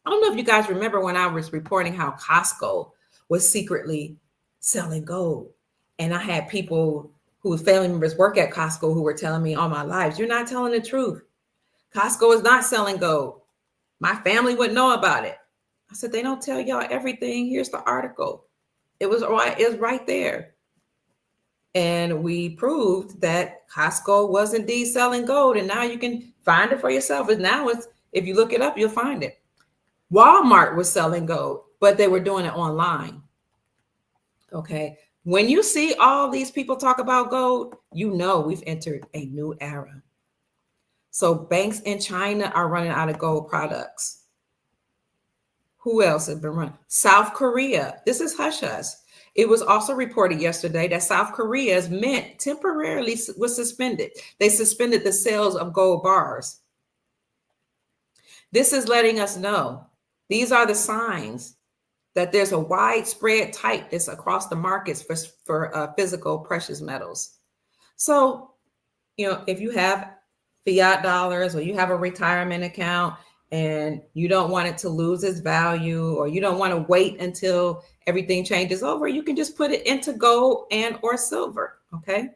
I don't know if you guys remember when I was reporting how Costco was secretly selling gold. And I had people whose family members work at Costco who were telling me all my lives, you're not telling the truth. Costco is not selling gold. My family would know about it. I said, they don't tell y'all everything. Here's the article. It was right there. And we proved that Costco was indeed selling gold. And now you can find it for yourself. And now if you look it up, you'll find it. Walmart was selling gold, but they were doing it online. Okay. When you see all these people talk about gold, you know we've entered a new era. So banks in China are running out of gold products. Who else has been running? South Korea. This is hush hush. It was also reported yesterday that South Korea's mint temporarily was suspended. They suspended the sales of gold bars. This is letting us know these are the signs that there's a widespread tightness across the markets for physical precious metals. So, if you have fiat dollars or you have a retirement account and you don't want it to lose its value, or you don't want to wait until everything changes over, you can just put it into gold and or silver. Okay.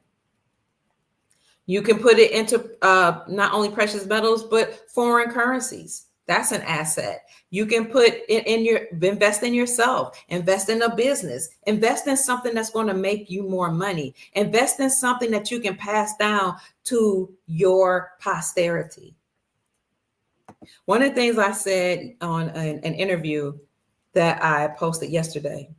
You can put it into not only precious metals, but foreign currencies. That's an asset. You can put it invest in yourself, invest in a business, invest in something that's going to make you more money, invest in something that you can pass down to your posterity. One of the things I said on an interview that I posted yesterday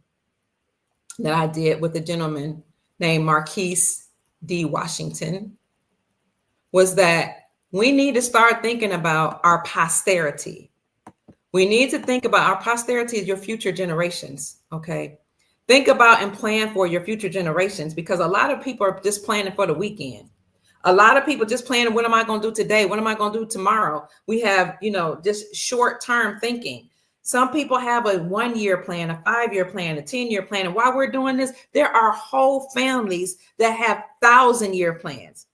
that I did with a gentleman named Marquise D. Washington was that we need to start thinking about our posterity. We need to think about our posterity as your future generations. Okay. Think about and plan for your future generations, because a lot of people are just planning for the weekend. A lot of people just planning, what am I going to do today? What am I going to do tomorrow? We have, just short-term thinking. Some people have a 1-year plan, a 5-year plan, a 10-year plan. And while we're doing this, there are whole families that have 1,000-year plans,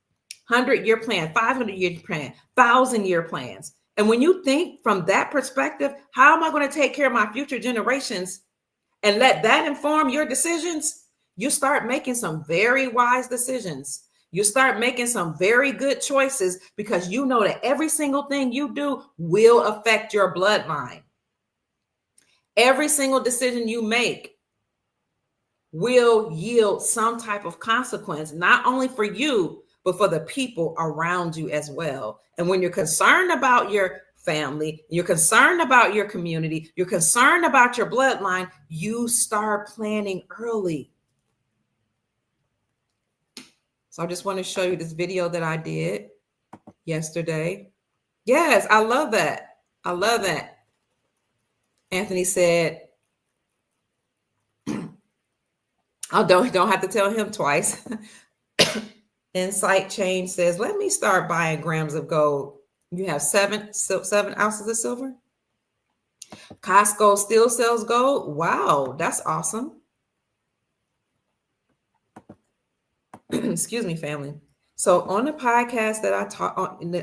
100-year plan, 500-year plan, 1,000-year plans. And when you think from that perspective, how am I going to take care of my future generations and let that inform your decisions? You start making some very wise decisions. You start making some very good choices, because you know that every single thing you do will affect your bloodline. Every single decision you make will yield some type of consequence, not only for you, but for the people around you as well. And when you're concerned about your family, you're concerned about your community, you're concerned about your bloodline, you start planning early. So I just want to show you this video that I did yesterday. Yes, I love that. I love that. Anthony said, oh, don't have to tell him twice. Insight Change says, let me start buying grams of gold. You have 7 ounces of silver. Costco still sells gold. Wow, that's awesome. Excuse me, family. So on the podcast that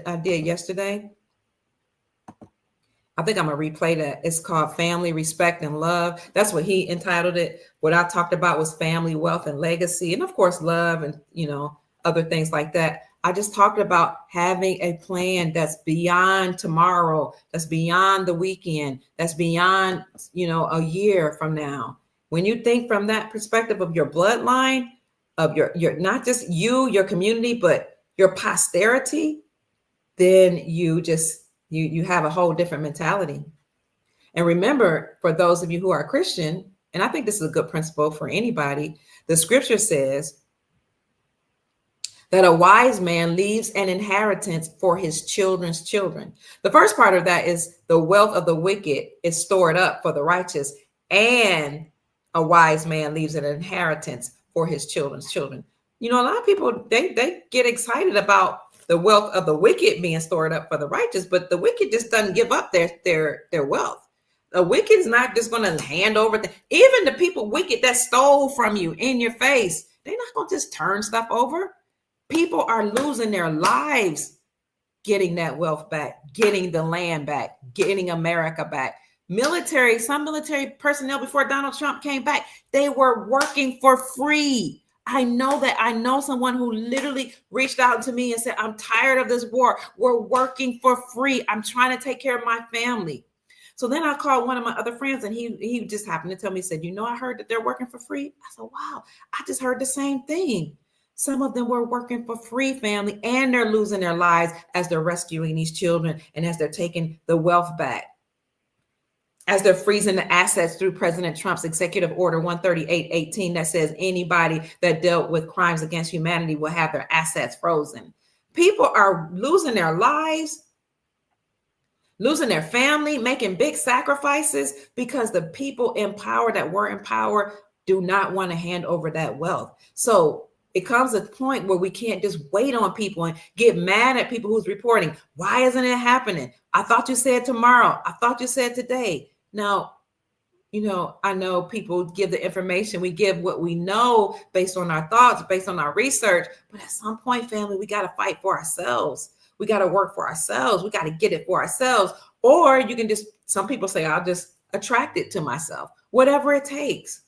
I did yesterday, I think I'm gonna replay that. It's called Family, Respect, and Love. That's what he entitled it. What I talked about was family, wealth, and legacy, and of course, love, and other things like that. I just talked about having a plan that's beyond tomorrow, that's beyond the weekend, that's beyond, a year from now. When you think from that perspective of your bloodline, of your not just your community, but your posterity, then you have a whole different mentality. And remember, for those of you who are Christian, and I think this is a good principle for anybody, the scripture says that a wise man leaves an inheritance for his children's children. The first part of that is the wealth of the wicked is stored up for the righteous, and a wise man leaves an inheritance for his children's children. A lot of people, they get excited about the wealth of the wicked being stored up for the righteous, but the wicked just doesn't give up their wealth. The wicked is not just going to hand over. Even the people wicked that stole from you in your face, they're not going to just turn stuff over. People are losing their lives getting that wealth back, getting the land back, getting America back. Some military personnel before Donald Trump came back, they were working for free. I know someone who literally reached out to me and said, I'm tired of this war. We're working for free. I'm trying to take care of my family. So then I called one of my other friends, and he just happened to tell me, he said, I heard that they're working for free. I said, wow, I just heard the same thing. Some of them were working for free, family, and they're losing their lives as they're rescuing these children and as they're taking the wealth back. as they're freezing the assets through President Trump's executive order 138/18 that says anybody that dealt with crimes against humanity will have their assets frozen. People are losing their lives, losing their family, making big sacrifices because the people in power that were in power do not want to hand over that wealth. So it comes a point where we can't just wait on people and get mad at people who's reporting. Why isn't it happening? I thought you said tomorrow. I thought you said today. Now, I know people give the information. We give what we know based on our thoughts, based on our research. But at some point, family, we got to fight for ourselves. We got to work for ourselves. We got to get it for ourselves. Or you can some people say, I'll just attract it to myself, whatever it takes.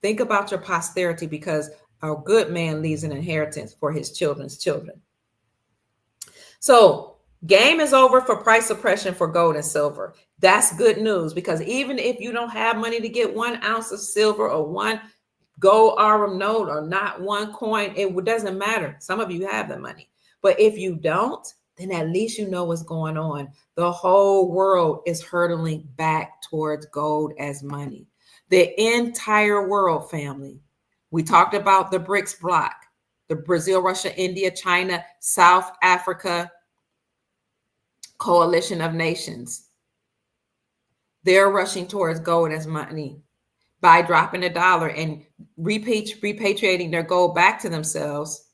Think about your posterity, because a good man leaves an inheritance for his children's children. So game is over for price suppression for gold and silver. That's good news, because even if you don't have money to get 1 ounce of silver or 1 gold Arum note or not 1 coin, it doesn't matter. Some of you have the money. But if you don't, then at least you know what's going on. The whole world is hurtling back towards gold as money. The entire world, family. We talked about the BRICS bloc, the Brazil, Russia, India, China, South Africa coalition of nations. They're rushing towards gold as money by dropping the dollar and repatriating their gold back to themselves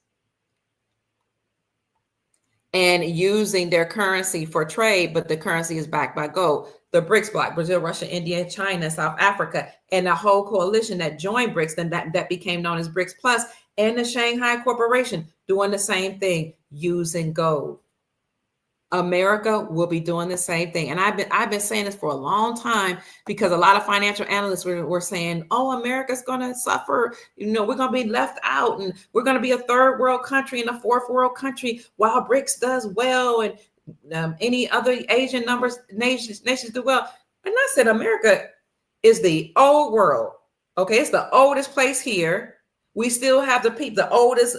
and using their currency for trade, but the currency is backed by gold. The BRICS bloc, Brazil, Russia, India, China, South Africa, and the whole coalition that joined BRICS, then that became known as BRICS Plus, and the Shanghai Corporation doing the same thing, using gold. America will be doing the same thing. And I've been saying this for a long time, because a lot of financial analysts were saying, oh, America's going to suffer. We're going to be left out, and we're going to be a third world country and a fourth world country while BRICS does well, and any other Asian nations do well. And I said, America is the old world. Okay, it's the oldest place here. We still have the oldest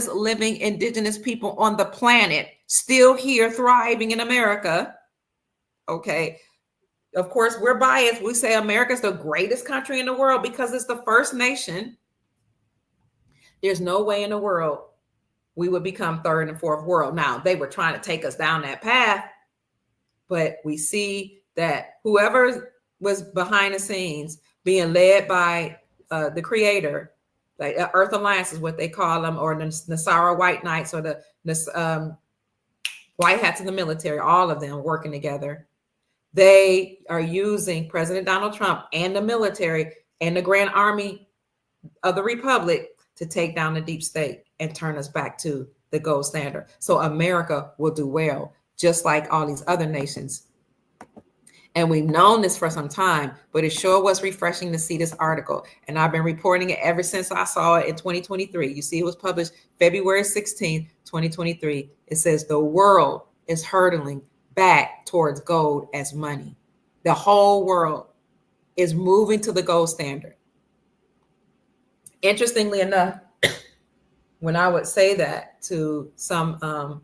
living indigenous people on the planet still here, thriving in America. Okay. Of course, we're biased. We say America's the greatest country in the world because it's the first nation. There's no way in the world we would become third and fourth world. Now, they were trying to take us down that path, but we see that whoever was behind the scenes being led by the creator, like Earth Alliance is what they call them, or the Nasara White Knights, or the White Hats in the military, all of them working together. They are using President Donald Trump and the military and the Grand Army of the Republic to take down the deep state and turn us back to the gold standard. So America will do well, just like all these other nations. And we've known this for some time, but it sure was refreshing to see this article. And I've been reporting it ever since I saw it in 2023. You see, it was published February 16, 2023. It says the world is hurtling back towards gold as money. The whole world is moving to the gold standard. Interestingly enough, when I would say that to some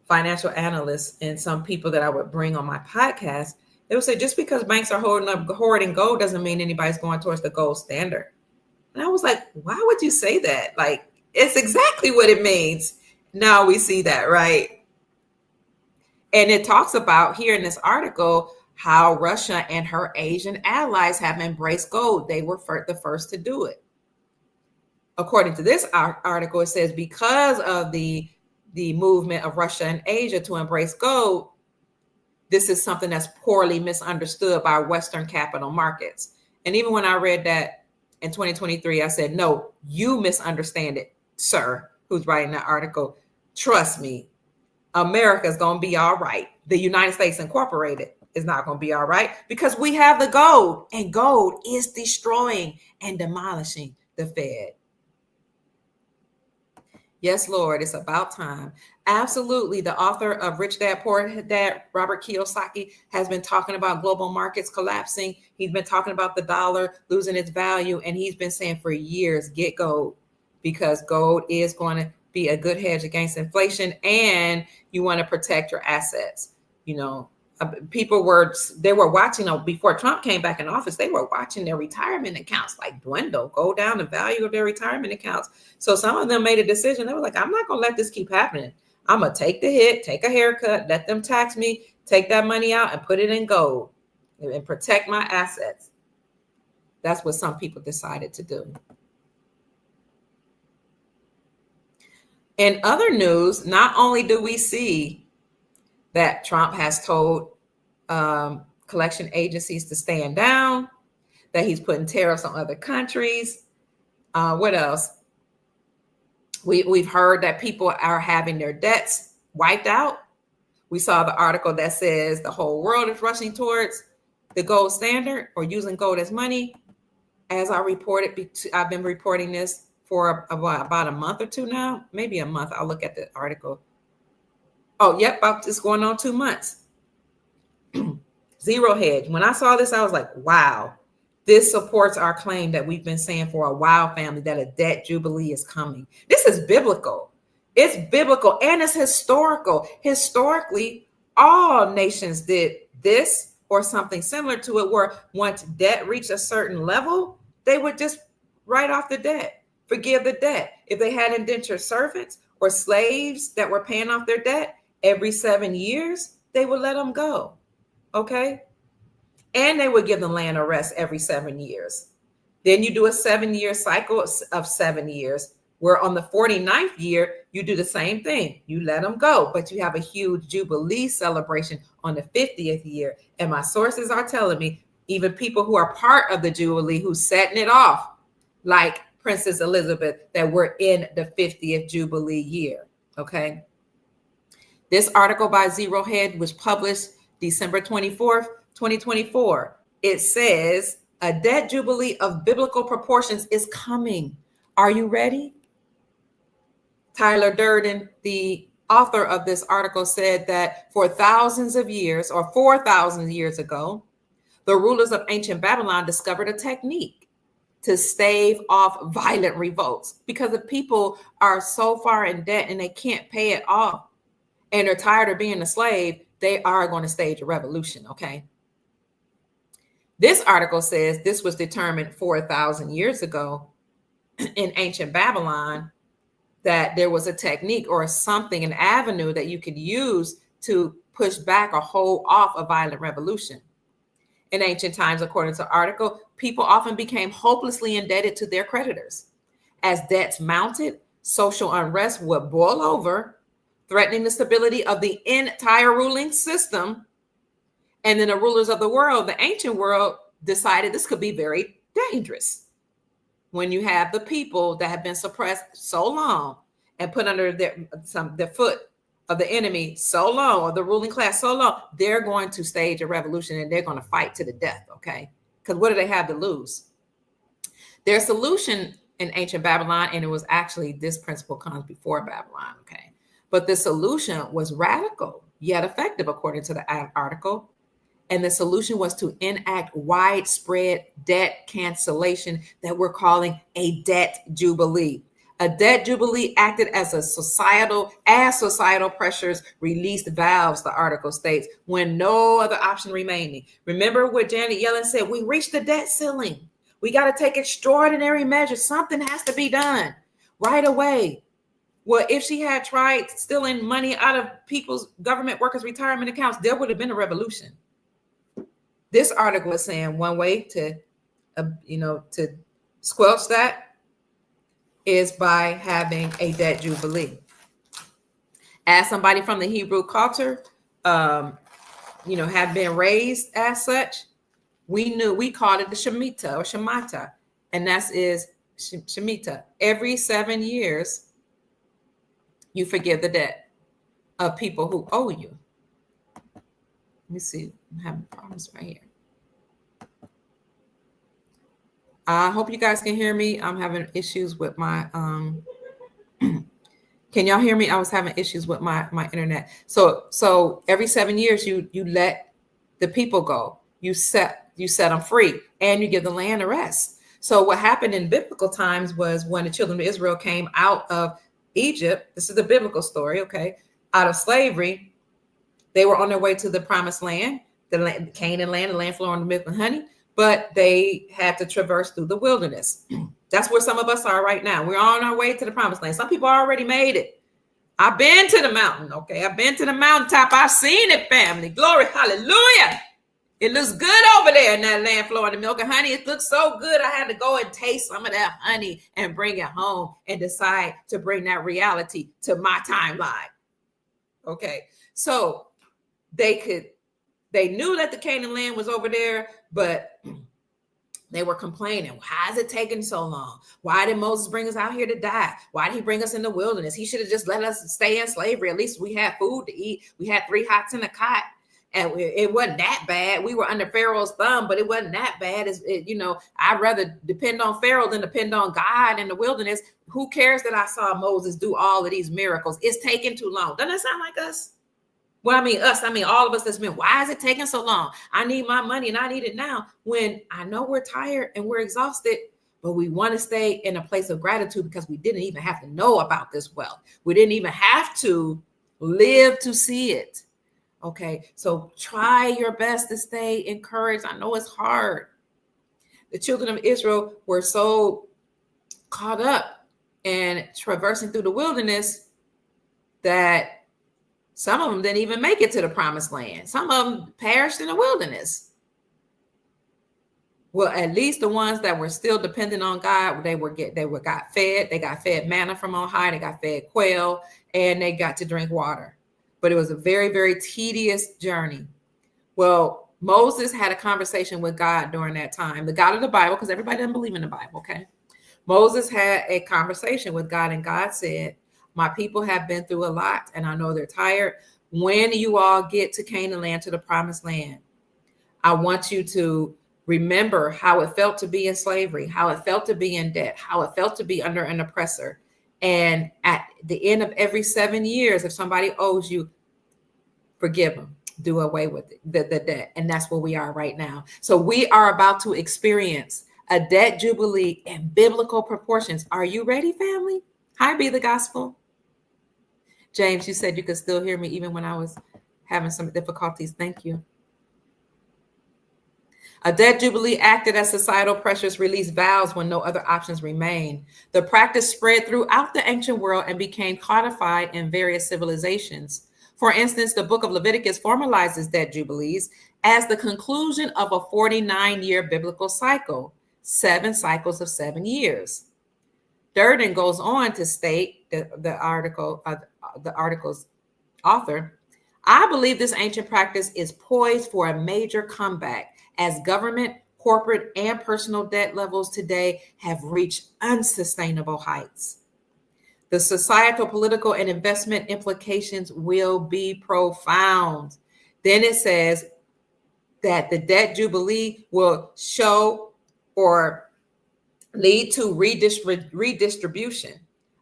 financial analysts and some people that I would bring on my podcast, they would say, just because banks are hoarding gold doesn't mean anybody's going towards the gold standard. And I was like, why would you say that? Like, it's exactly what it means. Now we see that, right? And it talks about here in this article how Russia and her Asian allies have embraced gold. They were the first to do it. According to this article, it says because of the movement of Russia and Asia to embrace gold, this is something that's poorly misunderstood by Western capital markets. And even when I read that in 2023, I said, no, you misunderstand it, sir, who's writing that article. Trust me, America's going to be all right. The United States Incorporated is not going to be all right because we have the gold, and gold is destroying and demolishing the Fed. Yes, Lord, it's about time. Absolutely. The author of Rich Dad, Poor Dad, Robert Kiyosaki, has been talking about global markets collapsing. He's been talking about the dollar losing its value. And he's been saying for years, get gold, because gold is going to be a good hedge against inflation, and you want to protect your assets. People were watching before Trump came back in office. They were watching their retirement accounts like dwindle, go down the value of their retirement accounts. So some of them made a decision. They were like, I'm not going to let this keep happening. I'm going to take the hit, take a haircut, let them tax me, take that money out and put it in gold and protect my assets. That's what some people decided to do. In other news, not only do we see that Trump has told collection agencies to stand down, that he's putting tariffs on other countries. What else? We've heard that people are having their debts wiped out. We saw the article that says the whole world is rushing towards the gold standard or using gold as money. As I reported, I've been reporting this for about a month or two now, maybe a month. I'll look at the article. Oh, yep, it's going on 2 months. Zero hedge. When I saw this, I was like, wow, this supports our claim that we've been saying for a while, family, that a debt jubilee is coming. This is biblical. It's biblical and it's historical. Historically, all nations did this or something similar to it, where once debt reached a certain level, they would just write off the debt, forgive the debt. If they had indentured servants or slaves that were paying off their debt, every 7 years, they would let them go. Okay. And they would give the land a rest every 7 years. Then you do a 7-year cycle of 7 years, where on the 49th year, you do the same thing. You let them go, but you have a huge Jubilee celebration on the 50th year. And my sources are telling me, even people who are part of the Jubilee, who's setting it off, like Princess Elizabeth, that we're in the 50th Jubilee year. Okay. This article by Zero Hedge was published December 24th, 2024. It says a debt jubilee of biblical proportions is coming. Are you ready? Tyler Durden, the author of this article, said that for thousands of years, or 4,000 years ago, the rulers of ancient Babylon discovered a technique to stave off violent revolts, because the people are so far in debt and they can't pay it off and they're tired of being a slave. They are going to stage a revolution. Okay. This article says this was determined 4,000 years ago in ancient Babylon, that there was a technique or something, an avenue that you could use to push back or hold off a violent revolution. In ancient times, according to the article, people often became hopelessly indebted to their creditors. As debts mounted, social unrest would boil over, threatening the stability of the entire ruling system. And then the rulers of the world, the ancient world, decided this could be very dangerous. When you have the people that have been suppressed so long and put under the foot of the enemy so long, or the ruling class so long, they're going to stage a revolution and they're going to fight to the death. Okay. Because what do they have to lose? Their solution in ancient Babylon, and it was actually, this principle comes before Babylon. Okay. But the solution was radical yet effective, according to the article. And the solution was to enact widespread debt cancellation that we're calling a debt jubilee. A debt jubilee acted as societal pressures released valves, the article states, when no other option remaining. Remember what Janet Yellen said? We reached the debt ceiling. We got to take extraordinary measures. Something has to be done right away. Well, if she had tried stealing money out of people's government workers' retirement accounts, there would have been a revolution. This article is saying one way to squelch that is by having a debt jubilee. As somebody from the Hebrew culture, have been raised as such, we called it the Shemitah or Shemitah, and that is Shemitah. Every 7 years, you forgive the debt of people who owe you. Let me see. I'm having problems right here. I hope you guys can hear me. I'm having issues with my can y'all hear me? I was having issues with my internet. So every 7 years you let the people go. You set them free and you give the land a rest. So what happened in biblical times was when the children of Israel came out of Egypt, this is the biblical story, okay, out of slavery, They were on their way to the promised land, the land, Canaan land, the land flowing with milk and honey, but they had to traverse through the wilderness. That's where some of us are right now. We're on our way to the promised land. Some people already made it. I've been to the mountain, okay? I've been to the mountaintop. I've seen it, family. Glory, hallelujah. It looks good over there in that land flowing with milk and honey. It looks so good. I had to go and taste some of that honey and bring it home and decide to bring that reality to my timeline. Okay, so they knew that the Canaan land was over there, but they were complaining. Why is it taking so long? Why did Moses bring us out here to die? Why did he bring us in the wilderness? He should have just let us stay in slavery. At least we had food to eat. We had 3 hots in a cot. And it wasn't that bad. We were under Pharaoh's thumb, but it wasn't that bad. I'd rather depend on Pharaoh than depend on God in the wilderness. Who cares that I saw Moses do all of these miracles? It's taking too long. Doesn't that sound like us? Well, I mean all of us that's been, why is it taking so long? I need my money and I need it now. When I know we're tired and we're exhausted, but we want to stay in a place of gratitude because we didn't even have to know about this wealth. We didn't even have to live to see it. Okay, so try your best to stay encouraged. I know it's hard. The children of Israel were so caught up and traversing through the wilderness that some of them didn't even make it to the promised land. Some of them perished in the wilderness. Well, at least the ones that were still dependent on God, got fed. They got fed manna from on high. They got fed quail, and they got to drink water. But it was a very, very tedious journey. Well, Moses had a conversation with God during that time, the God of the Bible, because everybody doesn't believe in the Bible, okay? Moses had a conversation with God, and God said, my people have been through a lot, and I know they're tired. When you all get to Canaan land, to the promised land, I want you to remember how it felt to be in slavery, how it felt to be in debt, how it felt to be under an oppressor. And at the end of every 7 years, if somebody owes you, forgive them, do away with it, the debt. And that's where we are right now. So we are about to experience a debt jubilee in biblical proportions. Are you ready, family? Hi, Be the Gospel. James, you said you could still hear me even when I was having some difficulties. Thank you. A debt jubilee acted as societal pressures released vows when no other options remained. The practice spread throughout the ancient world and became codified in various civilizations. For instance, the book of Leviticus formalizes debt jubilees as the conclusion of a 49-year biblical cycle, 7 cycles of 7 years. Durden goes on to state, the article's author, I believe this ancient practice is poised for a major comeback as government, corporate, and personal debt levels today have reached unsustainable heights. The societal, political, and investment implications will be profound. Then it says that the debt jubilee will show or lead to redistribution.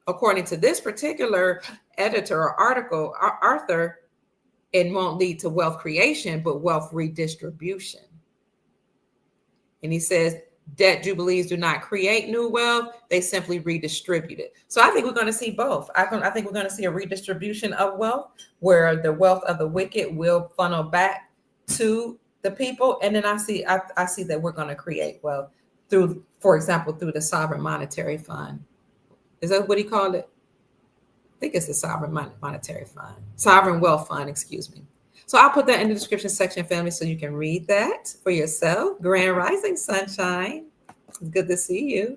According to this particular editor or article, Arthur, it won't lead to wealth creation, but wealth redistribution. And he says debt jubilees do not create new wealth, they simply redistribute it. So I think we're going to see both. I think we're going to see a redistribution of wealth where the wealth of the wicked will funnel back to the people. And then I see that we're going to create wealth through, for example, through the sovereign monetary fund. Is that what he called it? I think it's the sovereign monetary fund, sovereign wealth fund, excuse me. So I'll put that in the description section, family, so you can read that for yourself. Grand Rising, Sunshine. It's good to see you.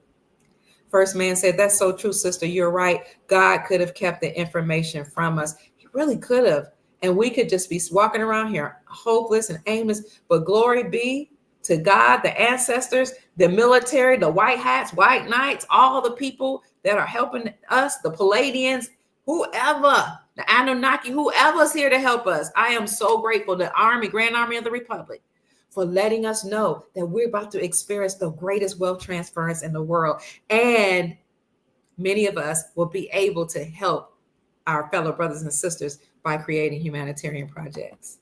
First Man said, that's so true, sister. You're right. God could have kept the information from us. He really could have. And we could just be walking around here hopeless and aimless. But glory be to God, the ancestors, the military, the white hats, white knights, all the people that are helping us, the Palladians, whoever, the Anunnaki, whoever's here to help us. I am so grateful, the Army, Grand Army of the Republic, for letting us know that we're about to experience the greatest wealth transference in the world. And many of us will be able to help our fellow brothers and sisters by creating humanitarian projects.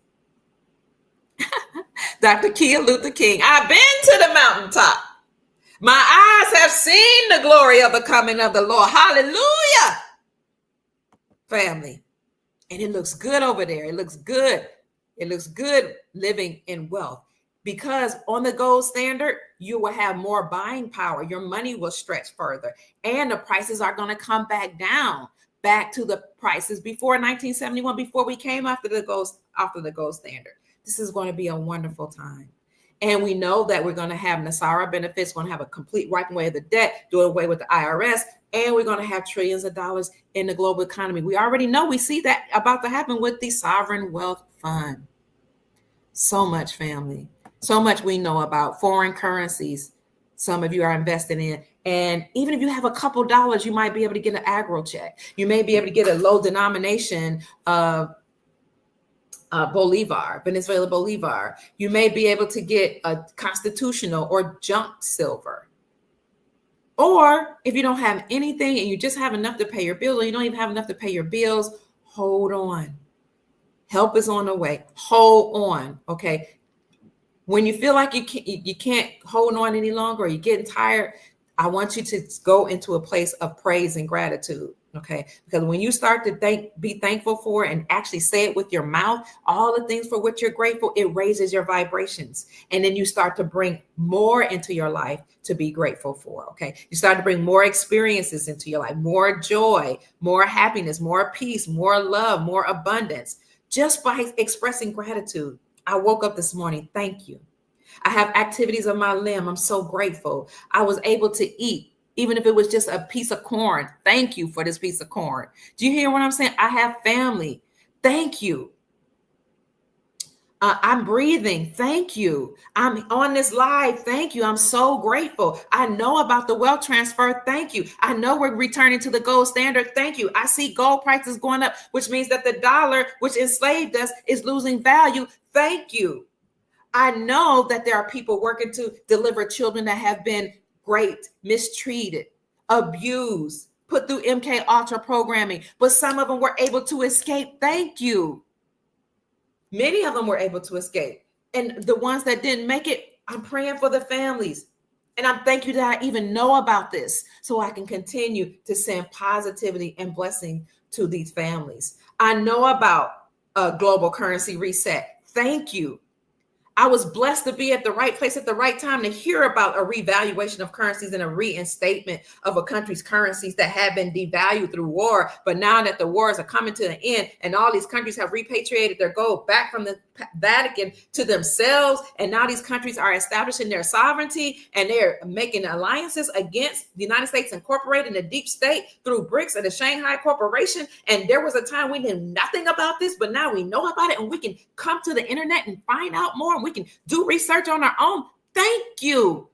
Dr. Kia Luther King, I've been to the mountaintop. My eyes have seen the glory of the coming of the Lord. Hallelujah. Family. And it looks good over there. It looks good. It looks good living in wealth because on the gold standard, you will have more buying power. Your money will stretch further and the prices are going to come back down, back to the prices before 1971, before we came after the gold standard. This is going to be a wonderful time. And we know that we're going to have NESARA benefits, going to have a complete wiping away of the debt, doing away with the IRS, and we're going to have trillions of dollars in the global economy. We already know, we see that about to happen with the sovereign wealth fund. So much, family. So much we know about foreign currencies. Some of you are invested in. And even if you have a couple dollars, you might be able to get an agro check. You may be able to get a low denomination of Bolivar, Venezuela Bolivar. You may be able to get a constitutional or junk silver. Or if you don't have anything and you just have enough to pay your bills, or you don't even have enough to pay your bills, hold on. Help is on the way. Hold on, okay? When you feel like you can't hold on any longer, or you're getting tired, I want you to go into a place of praise and gratitude. Okay, because when you start to be thankful for and actually say it with your mouth, all the things for which you're grateful, it raises your vibrations. And then you start to bring more into your life to be grateful for. Okay, you start to bring more experiences into your life, more joy, more happiness, more peace, more love, more abundance, just by expressing gratitude. I woke up this morning. Thank you. I have activities of my limb. I'm so grateful. I was able to eat. Even if it was just a piece of corn, thank you for this piece of corn. Do you hear what I'm saying? I have family. Thank you. I'm breathing. Thank you. I'm on this live. Thank you. I'm so grateful. I know about the wealth transfer. Thank you. I know we're returning to the gold standard. Thank you. I see gold prices going up, which means that the dollar, which enslaved us, is losing value. Thank you. I know that there are people working to deliver children that have been raped, mistreated, abused, put through MK Ultra programming, but some of them were able to escape. Thank you. Many of them were able to escape. And the ones that didn't make it, I'm praying for the families. And I'm thank you that I even know about this so I can continue to send positivity and blessing to these families. I know about a global currency reset. Thank you. I was blessed to be at the right place at the right time to hear about a revaluation of currencies and a reinstatement of a country's currencies that had been devalued through war. But now that the wars are coming to an end and all these countries have repatriated their gold back from the Vatican to themselves, and now these countries are establishing their sovereignty and they're making alliances against the United States Incorporated and the deep state through BRICS and the Shanghai Corporation. And there was a time we knew nothing about this, but now we know about it and we can come to the internet and find out more. And we can do research on our own. Thank you.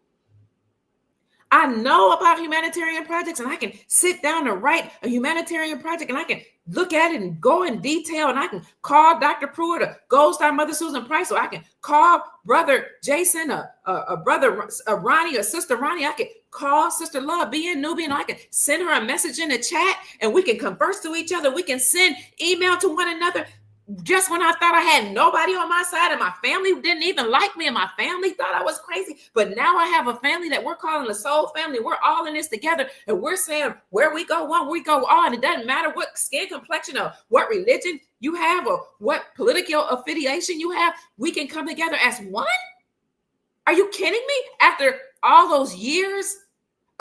I know about humanitarian projects and I can sit down and write a humanitarian project and I can look at it and go in detail and I can call Dr. Pruitt or Gold Star Mother Susan Price, or I can call Brother Jason, a brother Ronnie or Sister Ronnie. I can call Sister Love, being Nubian. I can send her a message in the chat and we can converse to each other. We can send email to one another. Just when I thought I had nobody on my side and my family didn't even like me and my family thought I was crazy, but now I have a family that we're calling the soul family. We're all in this together and we're saying where we go one, we go on. It doesn't matter what skin complexion or what religion you have or what political affiliation you have. We can come together as one. Are you kidding me? After all those years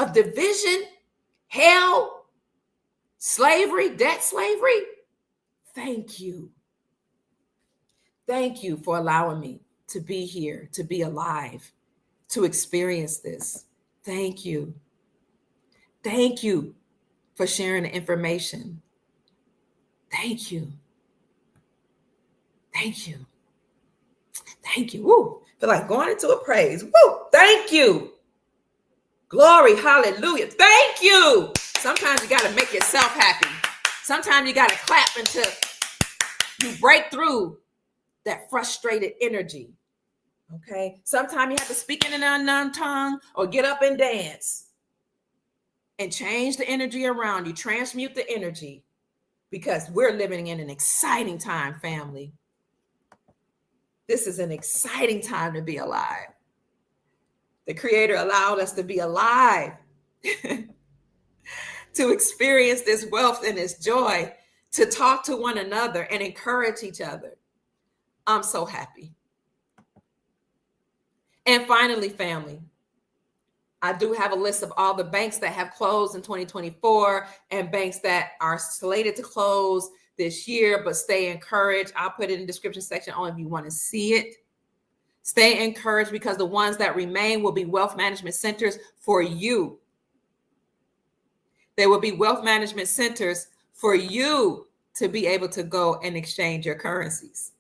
of division, hell, slavery, debt slavery, thank you. Thank you for allowing me to be here, to be alive, to experience this. Thank you. Thank you for sharing the information. Thank you. Thank you. Thank you. Woo. Feel like going into a praise. Woo. Thank you. Glory. Hallelujah. Thank you. Sometimes you got to make yourself happy. Sometimes you got to clap until you break through that frustrated energy. Okay. Sometimes you have to speak in an unknown tongue or get up and dance and change the energy around you, transmute the energy, because we're living in an exciting time, family. This is an exciting time to be alive. The Creator allowed us to be alive, to experience this wealth and this joy, to talk to one another and encourage each other. I'm so happy. And finally, family, I do have a list of all the banks that have closed in 2024 and banks that are slated to close this year, but stay encouraged. I'll put it in the description section only if you want to see it. Stay encouraged because the ones that remain will be wealth management centers for you. They will be wealth management centers for you to be able to go and exchange your currencies.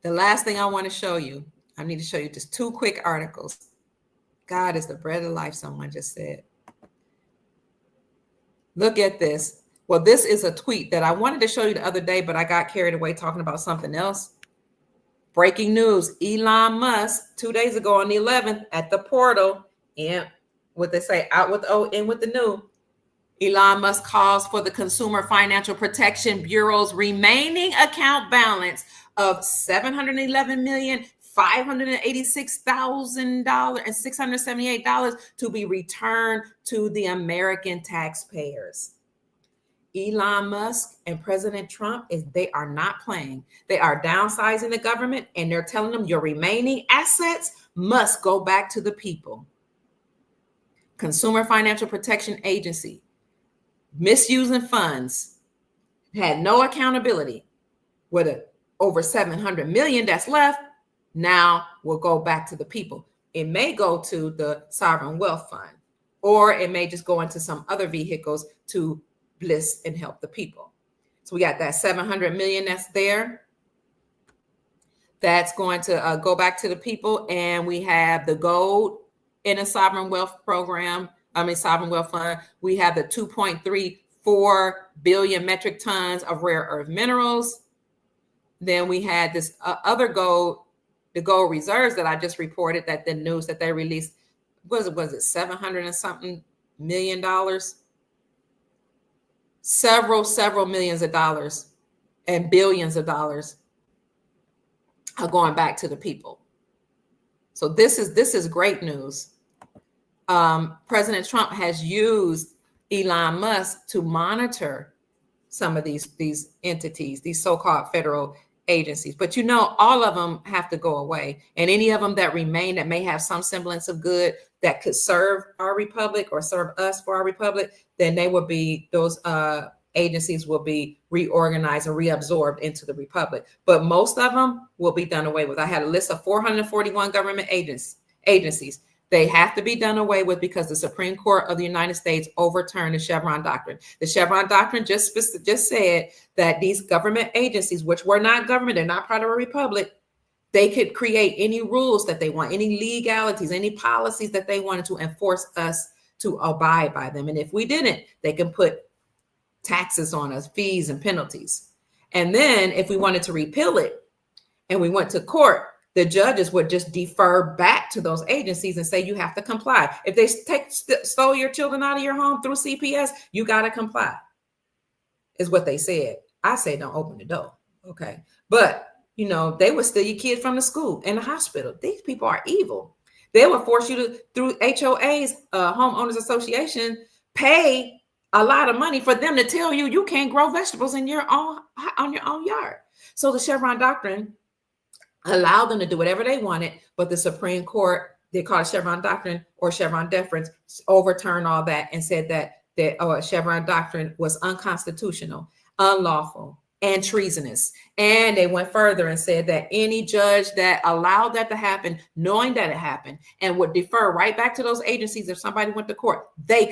The last thing I want to show you, I need to show you just 2 quick articles. God is the bread of life, someone just said. Look at this. Well, this is a tweet that I wanted to show you the other day, but I got carried away talking about something else. Breaking news, Elon Musk, 2 days ago on the 11th at the portal, and what they say, out with the old, in with the new. Elon Musk calls for the Consumer Financial Protection Bureau's remaining account balance of $711,586,000 and $678 to be returned to the American taxpayers. Elon Musk and President Trump, they are not playing. They are downsizing the government, and they're telling them your remaining assets must go back to the people. Consumer Financial Protection Agency, misusing funds, had no accountability. With over 700 million that's left, now will go back to the people. It may go to the Sovereign Wealth Fund, or it may just go into some other vehicles to bless and help the people. So we got that 700 million that's there. That's going to go back to the people. And we have the gold in a sovereign wealth program. Sovereign wealth fund. We have the 2.34 billion metric tons of rare earth minerals. Then we had this other gold, the gold reserves that I just reported, that the news that they released, was it 700 and something million dollars? Several millions of dollars and billions of dollars are going back to the people. So this is great news. President Trump has used Elon Musk to monitor some of these entities, these so-called federal agencies. But all of them have to go away. And any of them that remain that may have some semblance of good that could serve our republic or serve us for our republic, then those agencies will be reorganized and reabsorbed into the republic. But most of them will be done away with. I had a list of 441 government agencies. They have to be done away with because the Supreme Court of the United States overturned the Chevron Doctrine. The Chevron Doctrine just said that these government agencies, which were not government, they're not part of a republic, they could create any rules that they want, any legalities, any policies that they wanted to enforce us to abide by them. And if we didn't, they can put taxes on us, fees and penalties. And then if we wanted to repeal it and we went to court, the judges would just defer back to those agencies and say, you have to comply. If they stole your children out of your home through CPS, you got to comply, is what they said. I say, don't open the door. Okay. But, they would steal your kid from the school and the hospital. These people are evil. They would force you to, through HOAs, homeowners association, pay a lot of money for them to tell you you can't grow vegetables on your own yard. So the Chevron Doctrine allowed them to do whatever they wanted, but the Supreme Court, they call it Chevron Doctrine or Chevron deference, overturned all that and said that Chevron Doctrine was unconstitutional, unlawful, and treasonous. And they went further and said that any judge that allowed that to happen, knowing that it happened, and would defer right back to those agencies if somebody went to court, they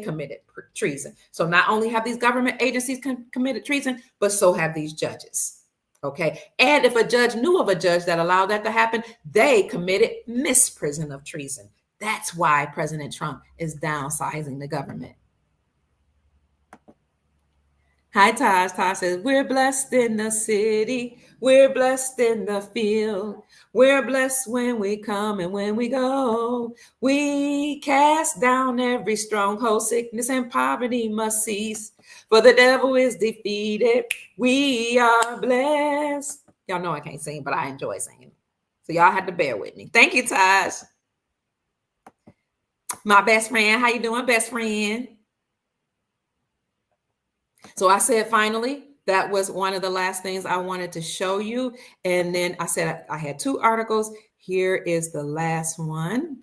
committed treason. So not only have these government agencies committed treason, but so have these judges. Okay. And if a judge knew of a judge that allowed that to happen, they committed misprision of treason. That's why President Trump is downsizing the government. Hi, Taj. Taj says, we're blessed in the city. We're blessed in the field. We're blessed when we come and when we go. We cast down every stronghold. Sickness and poverty must cease. For the devil is defeated. We are blessed. Y'all know I can't sing, but I enjoy singing. So y'all have to bear with me. Thank you, Taj. My best friend. How you doing, best friend? So I said, finally, that was one of the last things I wanted to show you. And then I said I had 2 articles. Here is the last one.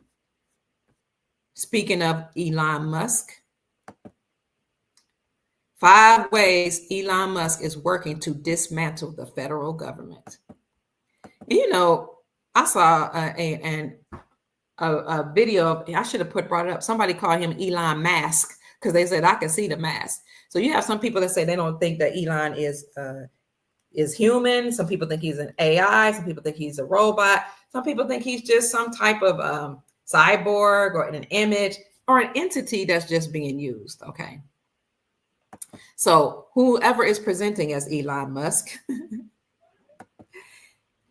Speaking of Elon Musk, 5 ways Elon Musk is working to dismantle the federal government. You know, I saw a video. I should have brought it up. Somebody called him Elon Mask because they said I can see the mask. So you have some people that say they don't think that Elon is human. Some people think he's an AI. Some people think he's a robot. Some people think he's just some type of cyborg or an image or an entity that's just being used. Okay. So whoever is presenting as Elon Musk,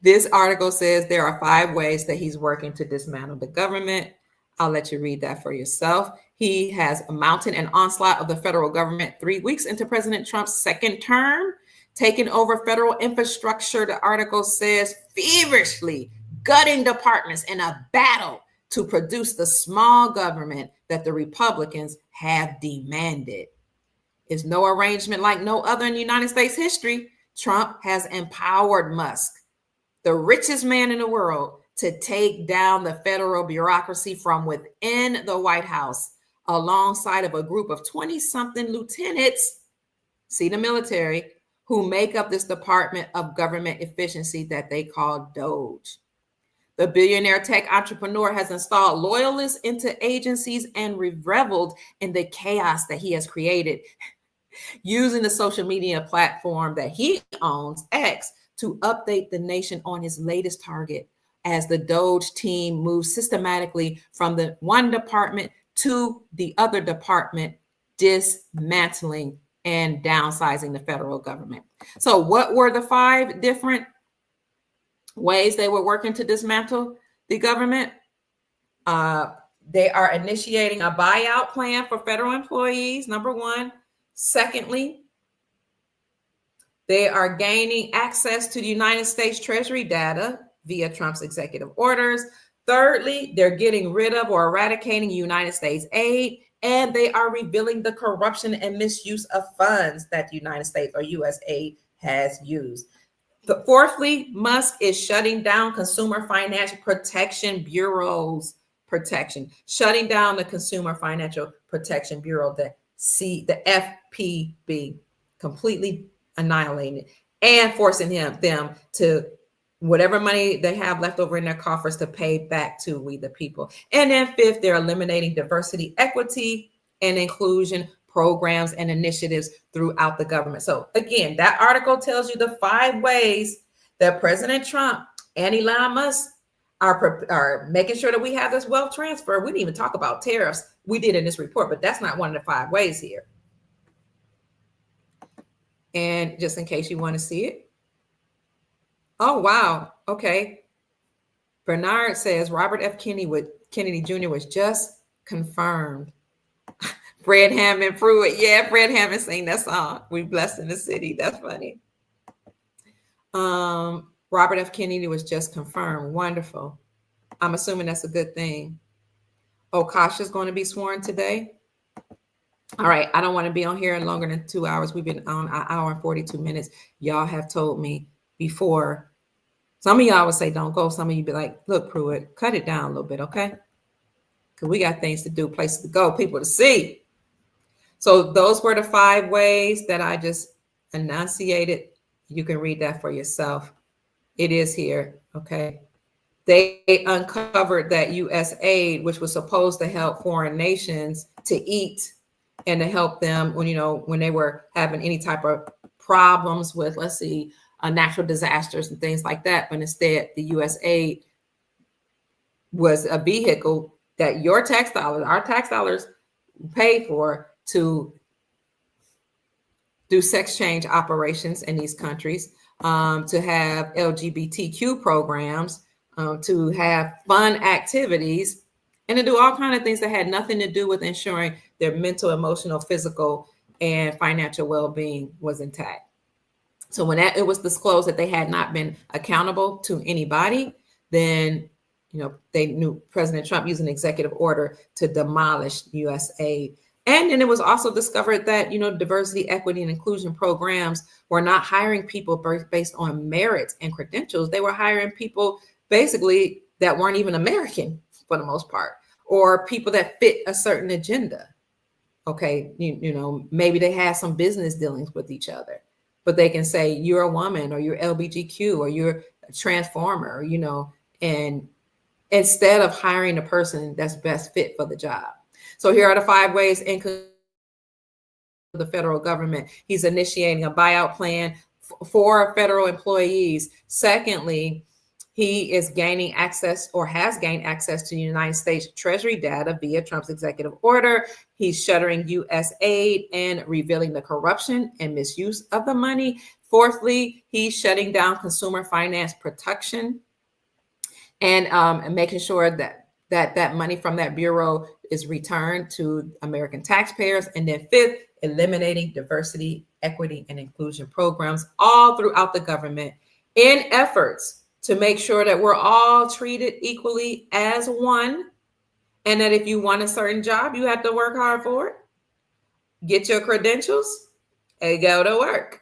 this article says there are 5 ways that he's working to dismantle the government. I'll let you read that for yourself. He has mounted an onslaught of the federal government 3 weeks into President Trump's second term, taking over federal infrastructure, the article says, feverishly gutting departments in a battle to produce the small government that the Republicans have demanded. Is no arrangement like no other in United States history. Trump has empowered Musk, the richest man in the world, to take down the federal bureaucracy from within the White House, alongside of a group of 20-something lieutenants, see the military, who make up this Department of Government Efficiency that they call DOGE. The billionaire tech entrepreneur has installed loyalists into agencies and reveled in the chaos that he has created, using the social media platform that he owns, X, to update the nation on his latest target as the DOGE team moves systematically from the one department to the other department, dismantling and downsizing the federal government. So what were the 5 different ways they were working to dismantle the government? They are initiating a buyout plan for federal employees, number 1. Secondly, they are gaining access to the United States Treasury data via Trump's executive orders. Thirdly, they're getting rid of or eradicating United States aid, and they are revealing the corruption and misuse of funds that the United States or U.S. aid has used. Fourthly, Musk is shutting down Consumer Financial Protection Bureau's protection, shutting down the Consumer Financial Protection Bureau, the FPB, completely annihilating it, and forcing them to whatever money they have left over in their coffers to pay back to we the people. And then 5th, they're eliminating diversity, equity, and inclusion programs and initiatives throughout the government. So again, that article tells you the 5 ways that President Trump and Elon Musk are making sure that we have this wealth transfer. We didn't even talk about tariffs. We did in this report, but that's not one of the 5 ways here. And just in case you want to see it. Oh, wow. Okay. Bernard says Robert F. Kennedy Jr. was just confirmed. Fred Hammond Pruitt. Yeah, Fred Hammond sang that song. We blessed in the city. That's funny. Robert F. Kennedy was just confirmed. Wonderful. I'm assuming that's a good thing. Okasha's going to be sworn today. All right. I don't want to be on here longer than 2 hours. We've been on an hour and 42 minutes. Y'all have told me before. Some of y'all would say don't go. Some of you be like, look, Pruitt, cut it down a little bit, okay? Because we got things to do, places to go, people to see. So those were the 5 ways that I just enunciated. You can read that for yourself. It is here, okay? They uncovered that U.S. aid, which was supposed to help foreign nations to eat and to help them when they were having any type of problems with, let's see, natural disasters and things like that. But instead, the U.S. aid was a vehicle that your tax dollars, our tax dollars, paid for to do sex change operations in these countries, to have LGBTQ programs, to have fun activities, and to do all kinds of things that had nothing to do with ensuring their mental, emotional, physical, and financial well-being was intact. So when it was disclosed that they had not been accountable to anybody, then they knew President Trump used an executive order to demolish U.S. aid. And then it was also discovered that, diversity, equity, and inclusion programs were not hiring people based on merits and credentials. They were hiring people basically that weren't even American for the most part, or people that fit a certain agenda. Okay, maybe they have some business dealings with each other, but they can say you're a woman, or you're LGBTQ, or you're a transformer, and instead of hiring the person that's best fit for the job. So here are the 5 ways in the federal government. He's initiating a buyout plan for federal employees. Secondly, he is gaining access, or has gained access, to the United States Treasury data via Trump's executive order. He's shuttering U.S. aid and revealing the corruption and misuse of the money. Fourthly, he's shutting down consumer finance protection and making sure that money from that bureau is returned to American taxpayers. And then fifth, eliminating diversity, equity, and inclusion programs all throughout the government in efforts to make sure that we're all treated equally as one, and that if you want a certain job, you have to work hard for it, get your credentials, and go to work,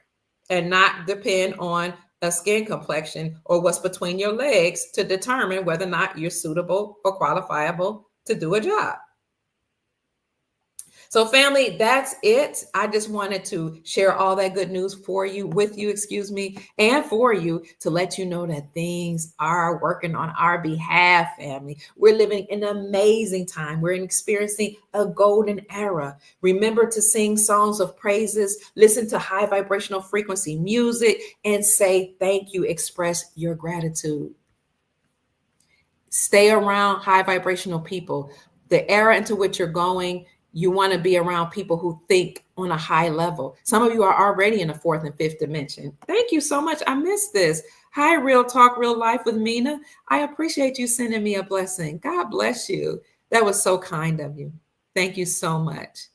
and not depend on a skin complexion or what's between your legs to determine whether or not you're suitable or qualifiable to do a job. So family, that's it. I just wanted to share all that good news with you, and for you, to let you know that things are working on our behalf, family. We're living in an amazing time. We're experiencing a golden era. Remember to sing songs of praises, listen to high vibrational frequency music, and say thank you. Express your gratitude. Stay around high vibrational people. The era into which you're going, you want to be around people who think on a high level. Some of you are already in the 4th and 5th dimension. Thank you so much. I missed this. Hi, Real Talk, Real Life with Mina. I appreciate you sending me a blessing. God bless you. That was so kind of you. Thank you so much.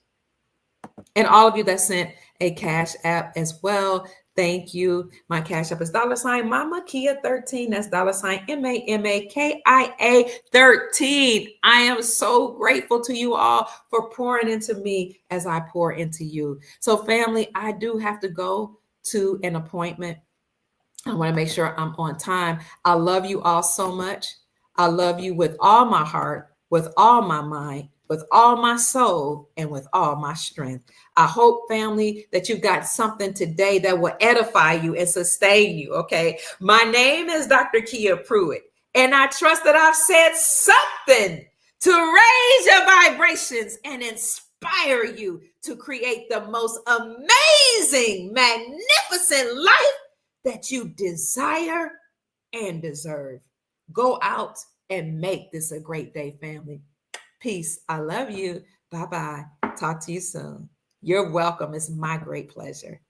And all of you that sent a Cash App as well, thank you. My Cash App is $ Mama Kia 13. That's $ MAMAKIA 13. I am so grateful to you all for pouring into me as I pour into you. So family, I do have to go to an appointment. I want to make sure I'm on time. I love you all so much. I love you with all my heart, with all my mind, with all my soul, and with all my strength. I hope, family, that you've got something today that will edify you and sustain you, okay? My name is Dr. Kia Pruitt, and I trust that I've said something to raise your vibrations and inspire you to create the most amazing, magnificent life that you desire and deserve. Go out and make this a great day, family. Peace. I love you. Bye-bye. Talk to you soon. You're welcome. It's my great pleasure.